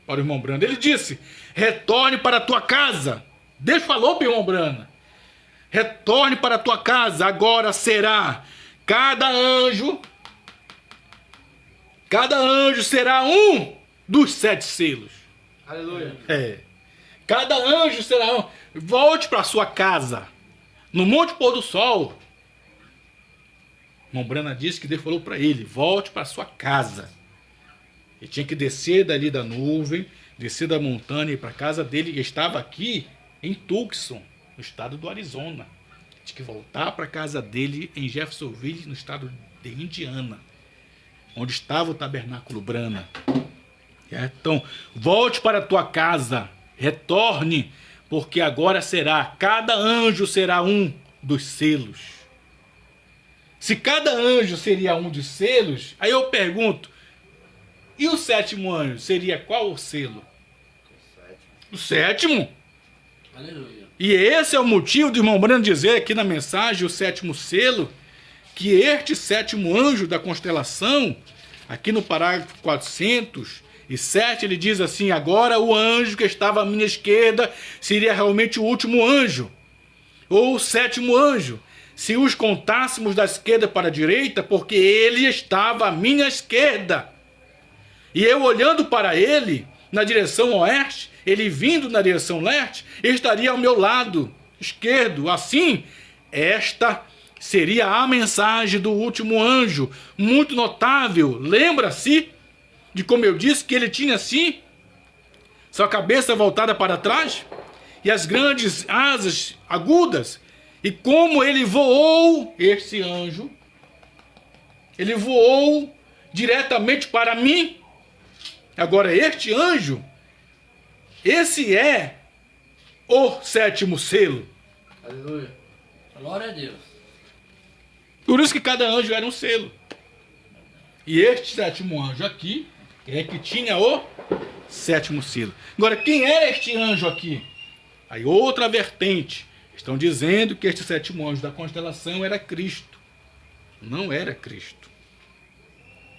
[SPEAKER 1] para o irmão Brana, ele disse: retorne para a tua casa. Deus falou para o irmão Brana: retorne para a tua casa, agora será cada anjo será um dos 7 selos.
[SPEAKER 2] Aleluia.
[SPEAKER 1] Cada anjo será um. Volte para sua casa, no Monte Pôr do Sol. O irmão Brana disse que Deus falou para ele: volte para sua casa. Ele tinha que descer dali da nuvem, descer da montanha e ir para a casa dele. Ele estava aqui em Tucson, no estado do Arizona. Tinha que voltar para a casa dele em Jeffersonville, no estado de Indiana, onde estava o tabernáculo Brana. Então, volte para a tua casa, retorne, porque agora cada anjo será um dos selos. Se cada anjo seria um dos selos, aí eu pergunto, e o 7º anjo seria qual o selo? O 7º.
[SPEAKER 2] Aleluia.
[SPEAKER 1] E esse é o motivo do irmão Brana dizer aqui na mensagem, o 7º selo, que este 7º anjo da constelação, aqui no parágrafo 407, ele diz assim: agora o anjo que estava à minha esquerda seria realmente o último anjo, ou o 7º anjo, se os contássemos da esquerda para a direita, porque ele estava à minha esquerda. E eu olhando para ele, na direção oeste, ele vindo na direção leste, estaria ao meu lado esquerdo. Assim, esta seria a mensagem do último anjo, muito notável. Lembra-se de como eu disse que ele tinha assim, sua cabeça voltada para trás e as grandes asas agudas, e como ele voou, esse anjo, ele voou diretamente para mim. Agora este anjo, esse é o 7º selo.
[SPEAKER 2] Aleluia. Glória a Deus.
[SPEAKER 1] Por isso que cada anjo era um selo. E este 7º anjo aqui é que tinha o 7º selo. Agora, quem era este anjo aqui? Aí outra vertente. Estão dizendo que este 7º anjo da constelação era Cristo. Não era Cristo.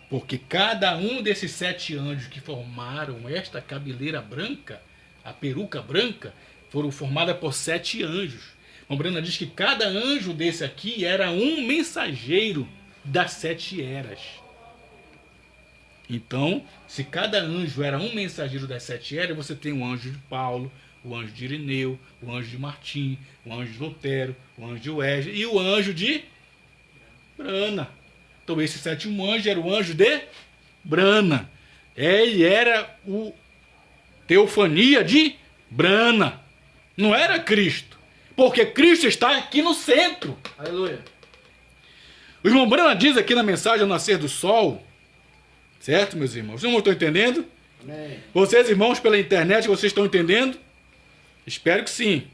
[SPEAKER 1] Porque cada um desses 7 anjos que formaram esta cabeleira branca, a peruca branca, foram formadas por 7 anjos. O Brana diz que cada anjo desse aqui era um mensageiro das 7 eras. Então, se cada anjo era um mensageiro das 7 eras, você tem o anjo de Paulo, o anjo de Irineu, o anjo de Martim, o anjo de Lutero, o anjo de Wesley e o anjo de Brana. Então esse 7º anjo era o anjo de Brana. Ele era o teofania de Brana. Não era Cristo. Porque Cristo está aqui no centro.
[SPEAKER 2] Aleluia.
[SPEAKER 1] O irmão Brana diz aqui na mensagem ao nascer do sol, certo, meus irmãos? Vocês não estão entendendo?
[SPEAKER 2] Amém.
[SPEAKER 1] Vocês, irmãos, pela internet, vocês estão entendendo? Espero que sim.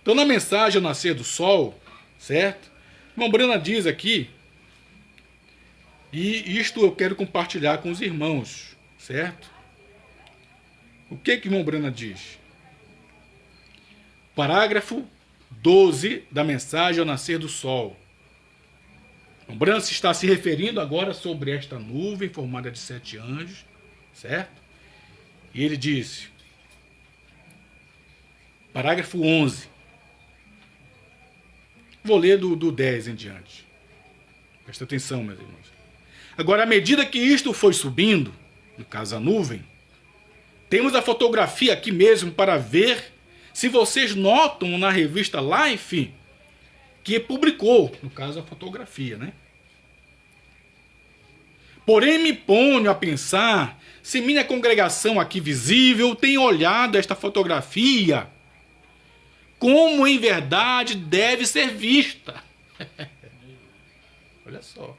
[SPEAKER 1] Então, na mensagem ao nascer do sol, certo? O irmão Brana diz aqui, e isto eu quero compartilhar com os irmãos, certo? O que o irmão Brana diz? Parágrafo 12 da mensagem ao nascer do sol. O irmão Brana está se referindo agora sobre esta nuvem formada de 7 anjos, certo? E ele disse, parágrafo 11. Vou ler do 10 em diante. Presta atenção, meus irmãos. Agora, à medida que isto foi subindo, no caso a nuvem, temos a fotografia aqui mesmo para ver se vocês notam na revista Life que publicou, no caso a fotografia, né? Porém, me ponho a pensar se minha congregação aqui visível tem olhado esta fotografia como em verdade deve ser vista. Olha só.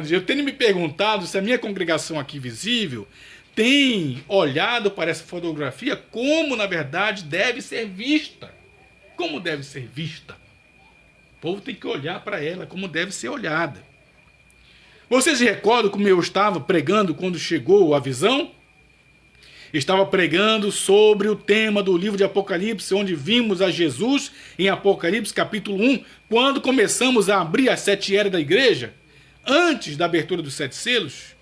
[SPEAKER 1] Eu tenho me perguntado se a minha congregação aqui visível tem olhado para essa fotografia como na verdade deve ser vista. Como deve ser vista? O povo tem que olhar para ela como deve ser olhada. Vocês se recordam como eu estava pregando quando chegou a visão? Estava pregando sobre o tema do livro de Apocalipse, onde vimos a Jesus em Apocalipse capítulo 1, quando começamos a abrir as 7 eras da igreja, antes da abertura dos 7 selos.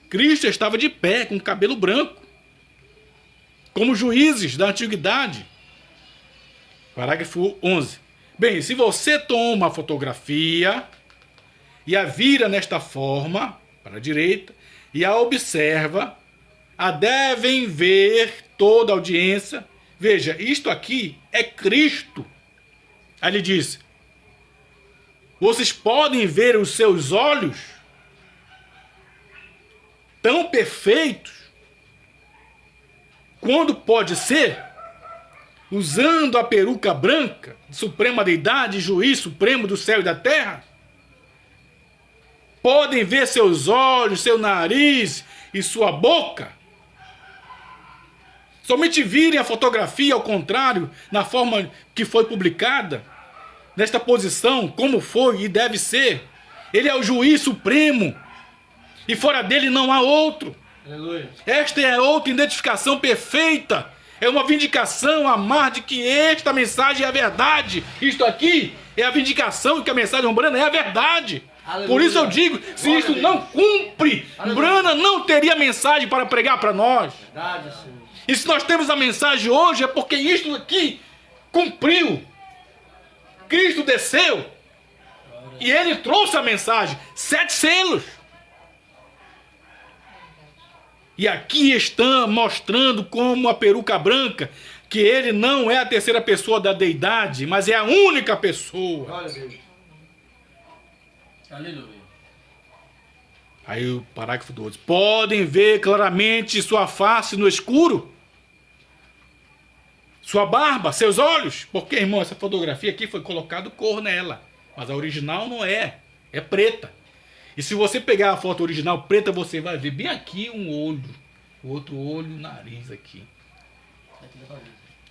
[SPEAKER 1] Cristo estava de pé, com cabelo branco, como juízes da antiguidade. Parágrafo 11. Bem, se você toma uma fotografia e a vira nesta forma, para a direita, e a observa, a devem ver toda a audiência. Veja, isto aqui é Cristo. Aí ele diz: vocês podem ver os seus olhos tão perfeitos quando pode ser, usando a peruca branca, suprema deidade, juiz supremo do céu e da terra. Podem ver seus olhos, seu nariz e sua boca. Somente virem a fotografia ao contrário, na forma que foi publicada, nesta posição, como foi e deve ser. Ele é o juiz supremo, e fora dele não há outro.
[SPEAKER 2] Aleluia.
[SPEAKER 1] Esta é outra identificação perfeita. É uma vindicação a mar de que esta mensagem é a verdade. Isto aqui é a vindicação que a mensagem Brana é a verdade.
[SPEAKER 2] Aleluia.
[SPEAKER 1] Por isso eu digo, se
[SPEAKER 2] Glória
[SPEAKER 1] isto
[SPEAKER 2] a Deus.
[SPEAKER 1] não cumpre,
[SPEAKER 2] Aleluia.
[SPEAKER 1] Brana não teria mensagem para pregar para nós.
[SPEAKER 2] Verdade, Senhor.
[SPEAKER 1] E se nós temos a mensagem hoje é porque isto aqui cumpriu. Cristo desceu e ele trouxe a mensagem. 7 selos. E aqui está mostrando como a peruca branca, que ele não é a terceira pessoa da deidade, mas é a única pessoa.
[SPEAKER 2] Glória a Deus. Aleluia.
[SPEAKER 1] Aí o parágrafo 12. Podem ver claramente sua face no escuro? Sua barba, seus olhos? Porque, irmão, essa fotografia aqui foi colocado cor nela. Mas a original não é. É preta. E se você pegar a foto original preta, você vai ver bem aqui um olho. O outro olho, o nariz aqui.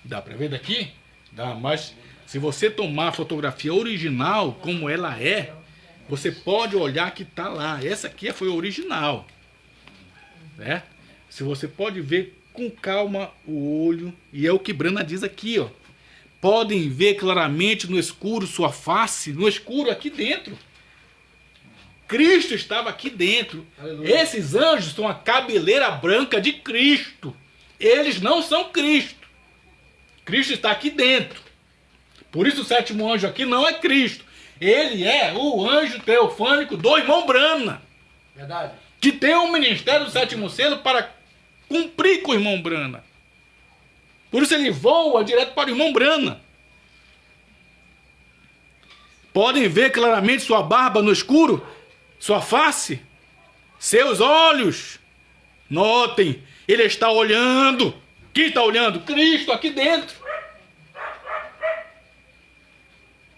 [SPEAKER 1] Dá pra ver daqui? Dá, mas se você tomar a fotografia original, como ela é, você pode olhar que tá lá. Essa aqui foi a original. Né? Se você pode ver com calma o olho, e é o que Brana diz aqui, ó. Podem ver claramente no escuro sua face, no escuro aqui dentro. Cristo estava aqui dentro.
[SPEAKER 2] Aleluia.
[SPEAKER 1] Esses anjos são a cabeleira branca de Cristo. Eles não são Cristo. Cristo está aqui dentro. Por isso o 7º anjo aqui não é Cristo. Ele é o anjo teofânico do irmão Brana.
[SPEAKER 2] Verdade.
[SPEAKER 1] Que tem um ministério do 7º selo para cumprir com o irmão Brana. Por isso ele voa direto para o irmão Brana. Podem ver claramente sua barba no escuro, sua face, seus olhos. Notem, ele está olhando. Quem está olhando? Cristo aqui dentro.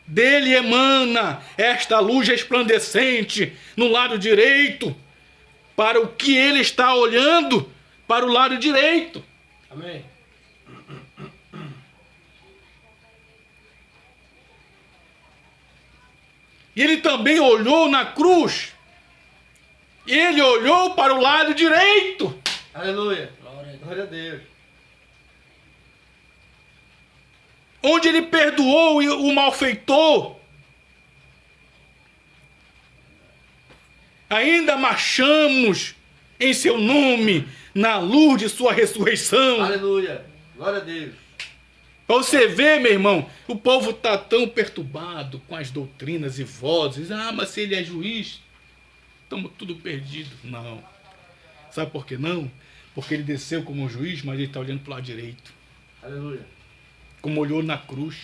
[SPEAKER 1] Dele emana esta luz resplandecente no lado direito, para o que ele está olhando, para o lado direito.
[SPEAKER 2] Amém.
[SPEAKER 1] E ele também olhou na cruz. Ele olhou para o lado direito.
[SPEAKER 2] Aleluia. Glória a Deus.
[SPEAKER 1] Onde ele perdoou o malfeitor. Ainda marchamos em seu nome, na luz de sua ressurreição.
[SPEAKER 2] Aleluia. Glória a Deus.
[SPEAKER 1] Para você ver, meu irmão, o povo está tão perturbado com as doutrinas e vozes. Ah, mas se ele é juiz, estamos tudo perdido. Não. Sabe por que não? Porque ele desceu como juiz, mas ele está olhando para o lado direito.
[SPEAKER 2] Aleluia.
[SPEAKER 1] Como olhou na cruz.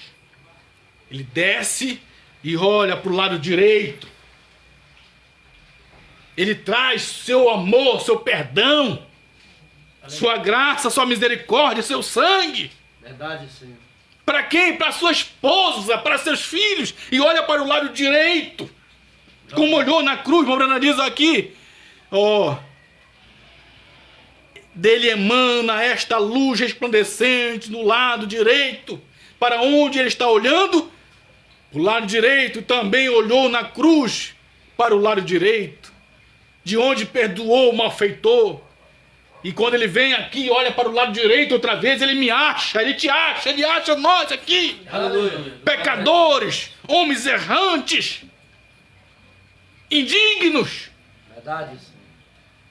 [SPEAKER 1] Ele desce e olha para o lado direito. Ele traz seu amor, seu perdão, sua graça, sua misericórdia, seu sangue.
[SPEAKER 2] Verdade, Senhor.
[SPEAKER 1] Para quem? Para sua esposa, para seus filhos. E olha para o lado direito. Como olhou na cruz, o Brana diz aqui. Ó. Dele emana esta luz resplandecente no lado direito. Para onde ele está olhando? O lado direito também olhou na cruz para o lado direito. de onde perdoou o malfeitor. E quando ele vem aqui e olha para o lado direito outra vez, ele me acha, ele te acha, ele acha nós aqui.
[SPEAKER 2] Aleluia.
[SPEAKER 1] Pecadores, homens errantes, indignos.
[SPEAKER 2] Verdade, Senhor.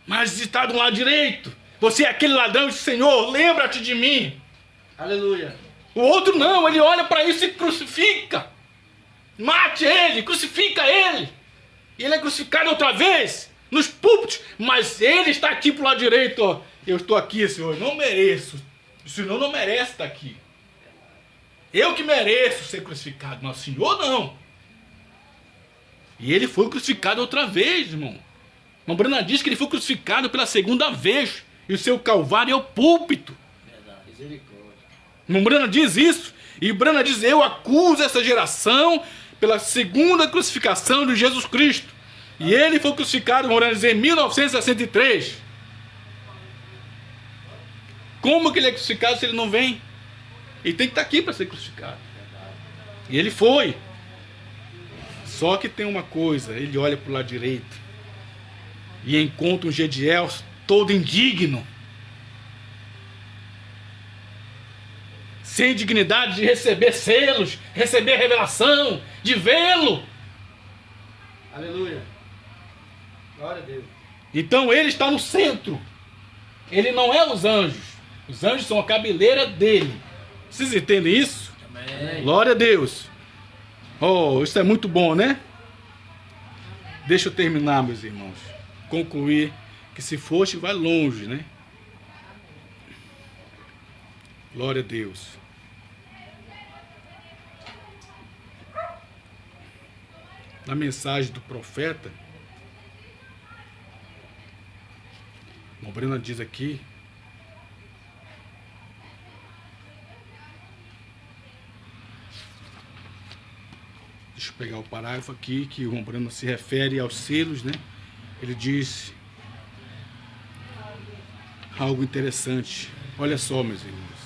[SPEAKER 1] Mas está do lado direito. Você é aquele ladrão e diz, Senhor, lembra-te de mim.
[SPEAKER 2] Aleluia.
[SPEAKER 1] O outro não, ele olha para isso e crucifica. Mate ele, crucifica ele. E ele é crucificado outra vez, nos púlpitos. Mas ele está aqui para o lado direito, ó. Eu estou aqui, Senhor, não mereço. O Senhor não merece estar aqui. Eu que mereço ser crucificado, mas o Senhor não. E ele foi crucificado outra vez, irmão. Irmão Brana diz que ele foi crucificado pela segunda vez. E o seu calvário é o púlpito.
[SPEAKER 2] Verdade. Misericórdia.
[SPEAKER 1] Irmão Brana diz isso. E Brana diz, eu acuso essa geração pela segunda crucificação de Jesus Cristo. E ele foi crucificado, irmão Brana diz, em 1963. Como que ele é crucificado se ele não vem? Ele tem que estar aqui para ser crucificado. E ele foi. Só que tem uma coisa, ele olha para o lado direito e encontra um Gediel todo indigno, sem dignidade de receber selos, receber revelação, de vê-lo.
[SPEAKER 2] Aleluia. Glória a Deus.
[SPEAKER 1] Então ele está no centro. Ele não é os anjos. Os anjos são a cabeleira dele. Vocês entendem isso?
[SPEAKER 2] Amém.
[SPEAKER 1] Glória a Deus. Oh, isso é muito bom, né? Deixa eu terminar, meus irmãos. Concluir que se foste, vai longe, né? Glória a Deus. Na mensagem do profeta, o Brena diz aqui, deixa eu pegar o parágrafo aqui, que o Brena se refere aos selos, né? Ele diz algo interessante. Olha só, meus irmãos.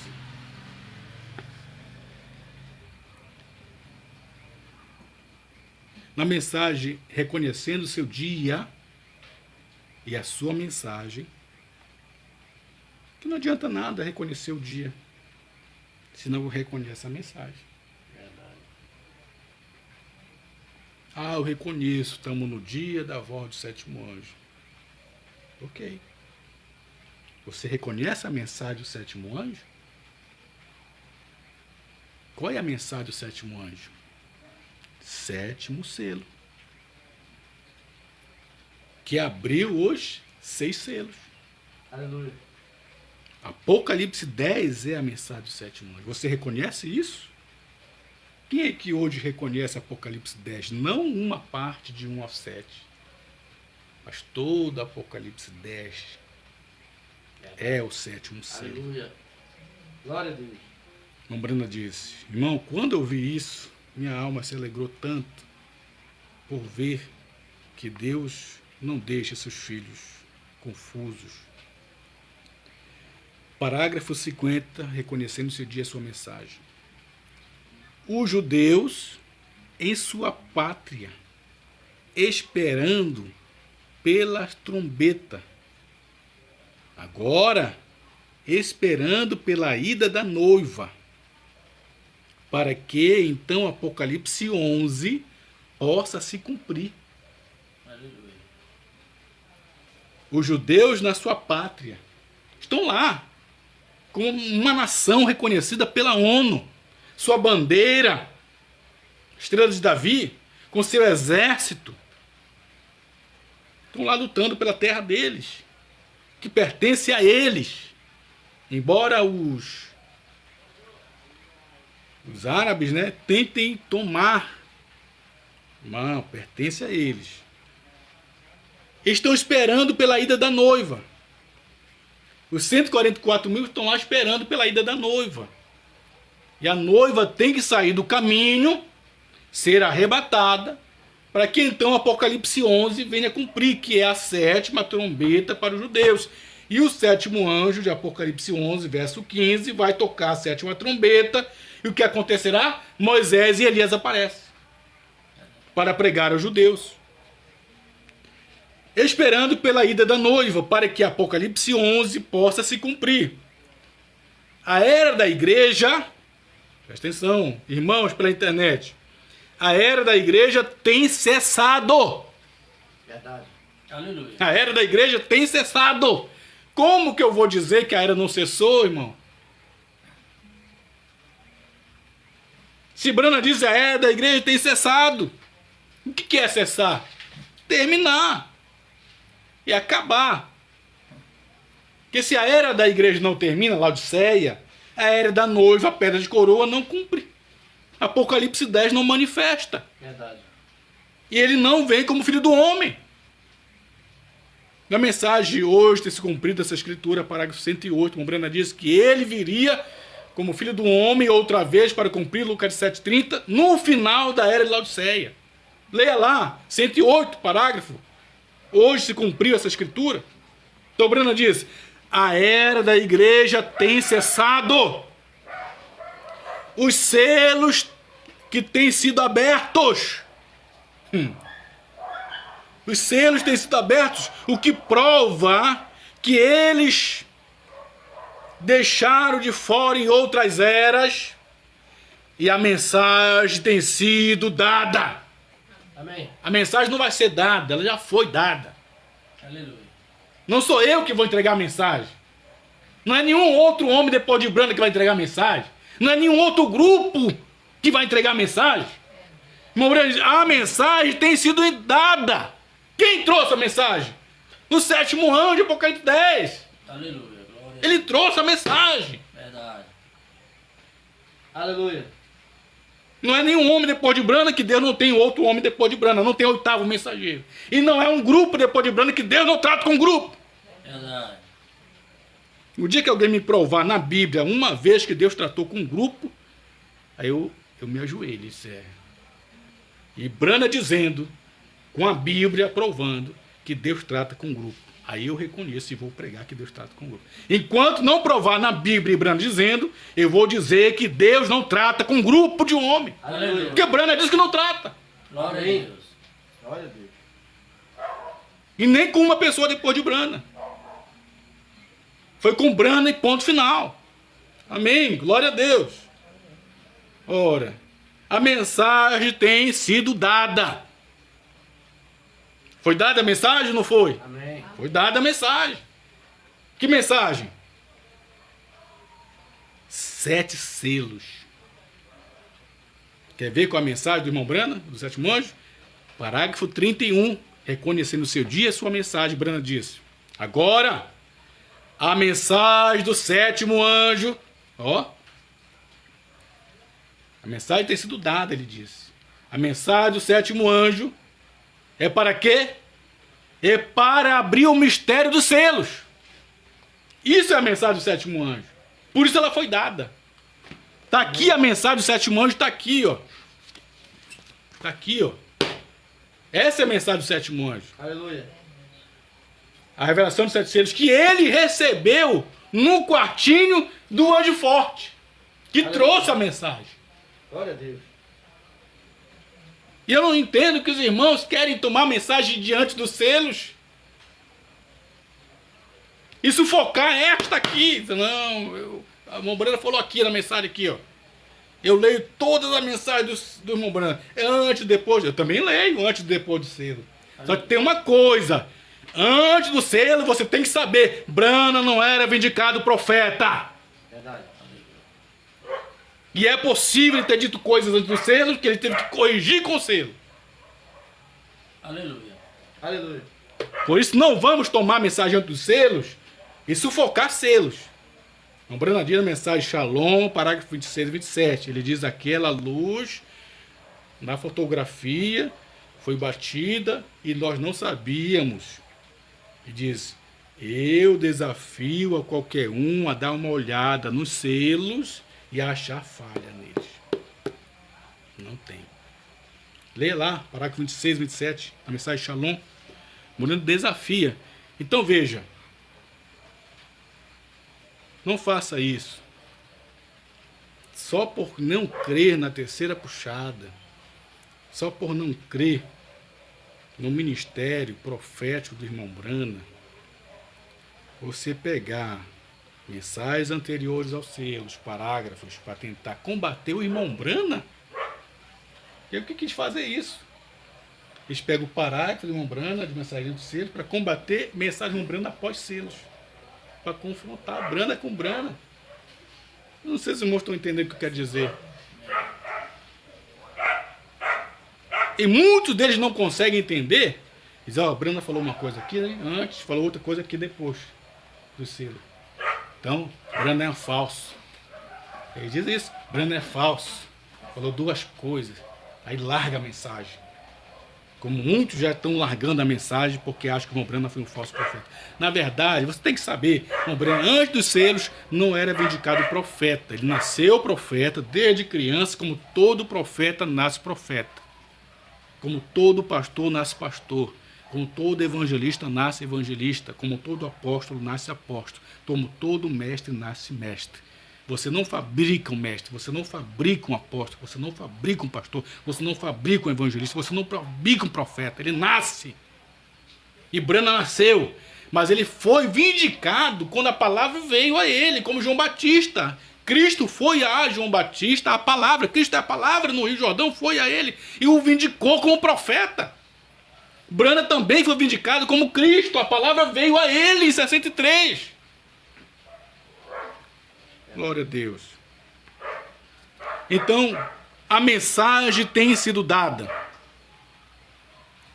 [SPEAKER 1] Na mensagem, reconhecendo o seu dia e a sua mensagem, que não adianta nada reconhecer o dia, se não reconhece a mensagem. Ah, eu reconheço, estamos no dia da voz do sétimo anjo. Ok. Você reconhece a mensagem do sétimo anjo? Qual é a mensagem do sétimo anjo? Sétimo selo. Que abriu os 6 selos.
[SPEAKER 2] Aleluia.
[SPEAKER 1] Apocalipse 10 é a mensagem do sétimo anjo. Você reconhece isso? Quem é que hoje reconhece Apocalipse 10? Não uma parte de 1 ao 7. Mas todo Apocalipse 10 é o sétimo selo.
[SPEAKER 2] Aleluia. Glória a Deus.
[SPEAKER 1] Irmão Brana disse, irmão, quando eu vi isso, minha alma se alegrou tanto por ver que Deus não deixa seus filhos confusos. Parágrafo 50, reconhecendo seu dia e sua mensagem. Os judeus em sua pátria, esperando pela trombeta. Agora, esperando pela ida da noiva, para que então Apocalipse 11 possa se cumprir.
[SPEAKER 2] Aleluia.
[SPEAKER 1] Os judeus na sua pátria estão lá, como uma nação reconhecida pela ONU, sua bandeira, estrela de Davi, com seu exército, estão lá lutando pela terra deles, que pertence a eles, embora os árabes, né, tentem tomar, não, pertence a eles. Estão esperando pela ida da noiva. Os 144 mil estão lá esperando pela ida da noiva. E a noiva tem que sair do caminho, ser arrebatada, para que então Apocalipse 11 venha cumprir, que é a 7ª trombeta para os judeus. E o 7º anjo de Apocalipse 11, verso 15, vai tocar a 7ª trombeta. E o que acontecerá? Moisés e Elias aparecem para pregar aos judeus. esperando pela ida da noiva, para que Apocalipse 11 possa se cumprir. A era da igreja, presta atenção, irmãos pela internet, a era da igreja tem cessado.
[SPEAKER 2] Verdade. Aleluia.
[SPEAKER 1] A era da igreja tem cessado. Como que eu vou dizer que a era não cessou, irmão? Se Brana diz a era da igreja tem cessado. O que é cessar? Terminar. E acabar. Porque se a era da igreja não termina, Laodiceia, a era da noiva, a pedra de coroa, não cumpre. Apocalipse 10 não manifesta.
[SPEAKER 2] Verdade.
[SPEAKER 1] E ele não vem como filho do homem. Na mensagem de hoje, tem se cumprido essa escritura, parágrafo 108, como Brana diz que ele viria como filho do homem outra vez para cumprir Lucas 7,30, no final da era de Laodiceia. Leia lá, 108, parágrafo. Hoje se cumpriu essa escritura. Então Brana diz, a era da igreja tem cessado. Os selos que têm sido abertos. Os selos têm sido abertos, o que prova que eles deixaram de fora em outras eras e a mensagem tem sido dada.
[SPEAKER 2] Amém.
[SPEAKER 1] A mensagem não vai ser dada, ela já foi dada.
[SPEAKER 2] Aleluia.
[SPEAKER 1] Não sou eu que vou entregar a mensagem. Não é nenhum outro homem depois de Brana que vai entregar a mensagem. Não é nenhum outro grupo que vai entregar a mensagem. A mensagem tem sido dada. Quem trouxe a mensagem? No 7º anjo de Apocalipse 10.
[SPEAKER 2] Aleluia. Glória.
[SPEAKER 1] Ele trouxe a mensagem.
[SPEAKER 2] Verdade. Aleluia.
[SPEAKER 1] Não é nenhum homem depois de Brana que Deus não tem outro homem depois de Brana. Não tem 8º mensageiro. E não é um grupo depois de Brana que Deus não trata com grupo.
[SPEAKER 2] Verdade.
[SPEAKER 1] O dia que alguém me provar na Bíblia uma vez que Deus tratou com um grupo, aí eu me ajoelho. Isso é. E Brana dizendo, com a Bíblia provando, que Deus trata com um grupo. Aí eu reconheço e vou pregar que Deus trata com um grupo. Enquanto não provar na Bíblia e Brana dizendo, eu vou dizer que Deus não trata com um grupo de homem.
[SPEAKER 2] Aleluia.
[SPEAKER 1] Porque Brana diz que não trata.
[SPEAKER 2] Glória a Deus. Glória a Deus.
[SPEAKER 1] E nem com uma pessoa depois de Brana. Foi com Brana e ponto final. Amém. Glória a Deus. Ora, a mensagem tem sido dada. Foi dada a mensagem ou não foi?
[SPEAKER 2] Amém.
[SPEAKER 1] Foi dada a mensagem. Que mensagem? 7 selos. Quer ver qual a mensagem do irmão Brana, do 7º anjo? Parágrafo 31. Reconhecendo o seu dia, sua mensagem, Brana disse. Agora, a mensagem do 7º anjo. Ó. A mensagem tem sido dada, ele disse. A mensagem do 7º anjo é para quê? É para abrir o mistério dos selos. Isso é a mensagem do 7º anjo. Por isso ela foi dada. Está aqui a mensagem do 7º anjo, está aqui, ó. Está aqui, ó. Essa é a mensagem do 7º anjo.
[SPEAKER 2] Aleluia.
[SPEAKER 1] A revelação dos 7 selos que ele recebeu no quartinho do anjo forte. Que
[SPEAKER 2] Aleluia.
[SPEAKER 1] Trouxe a mensagem.
[SPEAKER 2] Glória a Deus.
[SPEAKER 1] E eu não entendo que os irmãos querem tomar a mensagem diante dos selos e sufocar esta aqui. Não, a irmã Brana falou aqui na mensagem aqui, ó. Eu leio todas as mensagens do irmão Brana. É antes e depois. Eu também leio antes e depois do selo. Só que tem uma coisa. Antes do selo você tem que saber. Brana não era vindicado profeta.
[SPEAKER 2] Verdade.
[SPEAKER 1] E é possível ele ter dito coisas antes do selo que ele teve que corrigir com o selo.
[SPEAKER 2] Aleluia. Aleluia.
[SPEAKER 1] Por isso não vamos tomar a mensagem antes dos selos e sufocar selos. O Brana diz na mensagem Shalom, parágrafo 26 e 27. Ele diz: aquela luz na fotografia foi batida e nós não sabíamos. E diz: eu desafio a qualquer um a dar uma olhada nos selos e a achar falha neles. Não tem. Leia lá, parágrafo 26 e 27, a mensagem Shalom. Moreno desafia. Então veja. Não faça isso. Só por não crer na terceira puxada. Só por não crer no ministério profético do irmão Brana, você pegar mensagens anteriores aos selos, parágrafos, para tentar combater o irmão Brana? E o que quis fazer isso? Eles pegam o parágrafo do irmão Brana, de mensagem dos selos, para combater mensagem do irmão Brana após selos. Para confrontar Brana com Brana. Não sei se os irmãos estão entendendo o que eu quero dizer. E muitos deles não conseguem entender. Dizem, ó, Brana falou uma coisa aqui, né, antes, falou outra coisa aqui depois do selo. Então, Brana é falso. Ele diz isso, Brana é falso. Falou duas coisas. Aí larga a mensagem. Como muitos já estão largando a mensagem porque acham que o irmão Brana foi um falso profeta. Na verdade, você tem que saber, o irmão Brana, antes dos selos, não era vindicado profeta. Ele nasceu profeta desde criança, como todo profeta nasce profeta. Como todo pastor nasce pastor. Como todo evangelista nasce evangelista. Como todo apóstolo nasce apóstolo. Como todo mestre nasce mestre. Você não fabrica um mestre, você não fabrica um apóstolo, você não fabrica um pastor, você não fabrica um evangelista, você não fabrica um profeta. Ele nasce. E Brana nasceu, mas ele foi vindicado quando a palavra veio a ele, como João Batista. Cristo foi a João Batista, a palavra. Cristo é a palavra no Rio Jordão, foi a ele e o vindicou como profeta. Brana também foi vindicado como Cristo, a palavra veio a ele em 63. Glória a Deus. Então, a mensagem tem sido dada.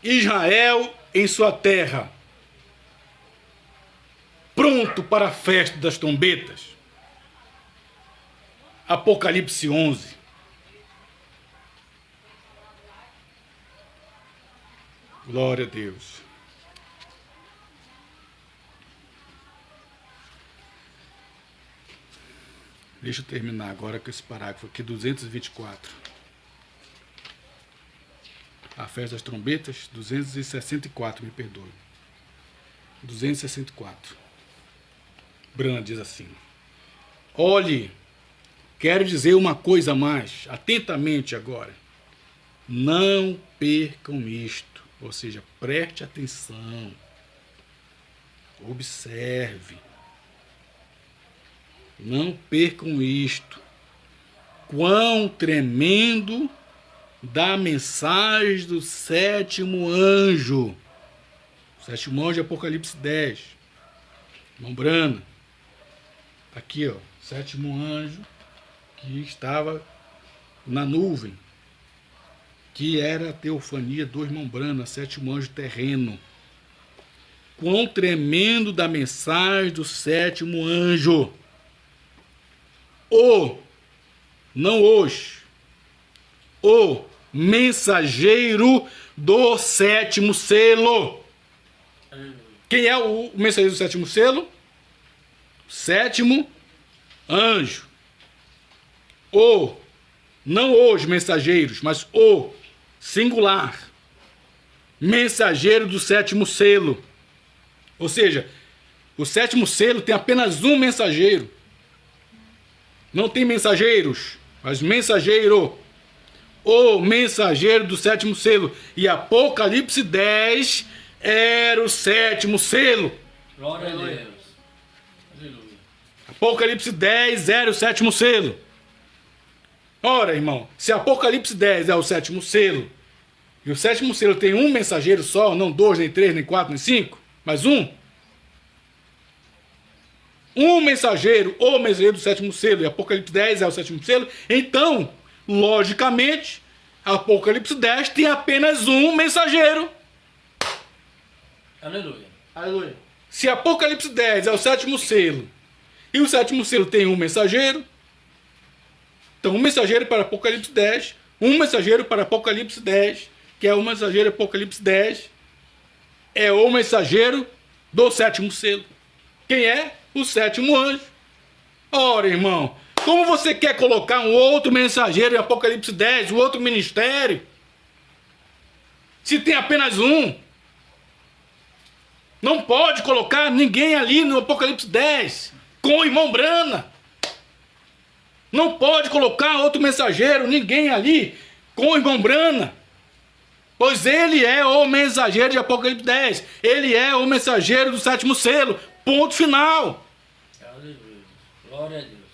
[SPEAKER 1] Israel em sua terra, pronto para a festa das trombetas. Apocalipse 11. Glória a Deus. Deixa eu terminar agora com esse parágrafo aqui, 224. A festa das trombetas, 264, me perdoe. 264. Brana diz assim: olhe, quero dizer uma coisa a mais, atentamente agora. Não percam isto, ou seja, preste atenção, observe. Não percam isto. Quão tremendo da mensagem do sétimo anjo. O sétimo anjo é Apocalipse 10. Irmão Brana. Aqui, ó. Sétimo anjo que estava na nuvem. Que era a teofania do irmão Brana, sétimo anjo terreno. Quão tremendo da mensagem do sétimo anjo. Não hoje, o mensageiro do sétimo selo. Quem é o mensageiro do sétimo selo? Sétimo anjo. Não os mensageiros, mas o singular. Mensageiro do sétimo selo. Ou seja, o sétimo selo tem apenas um mensageiro. Não tem mensageiros, mas mensageiro. O mensageiro do sétimo selo. E Apocalipse 10 era o sétimo selo.
[SPEAKER 2] Glória a Deus. Aleluia.
[SPEAKER 1] Apocalipse 10 era o sétimo selo. Ora, irmão, se Apocalipse 10 é o sétimo selo, e o sétimo selo tem um mensageiro só, não dois, nem três, nem quatro, nem cinco, mas um. Um mensageiro, o mensageiro do sétimo selo, e Apocalipse 10 é o sétimo selo, então, logicamente, Apocalipse 10 tem apenas um mensageiro.
[SPEAKER 2] Aleluia. Aleluia.
[SPEAKER 1] Se Apocalipse 10 é o sétimo selo, e o sétimo selo tem um mensageiro, então um mensageiro para Apocalipse 10, um mensageiro para Apocalipse 10, que é o mensageiro Apocalipse 10, é o mensageiro do sétimo selo. Quem é? O sétimo anjo. Ora, irmão, como você quer colocar um outro mensageiro em Apocalipse 10, um outro ministério, se tem apenas um? Não pode colocar ninguém ali no Apocalipse 10 com o irmão Brana. Não pode colocar outro mensageiro, ninguém ali com o irmão Brana. Pois ele é o mensageiro de Apocalipse 10. Ele é o mensageiro do sétimo selo. Ponto final.
[SPEAKER 2] Aleluia. Glória a Deus.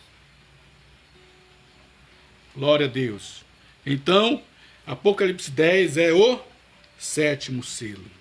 [SPEAKER 1] Glória a Deus. Então, Apocalipse 10 é o sétimo selo.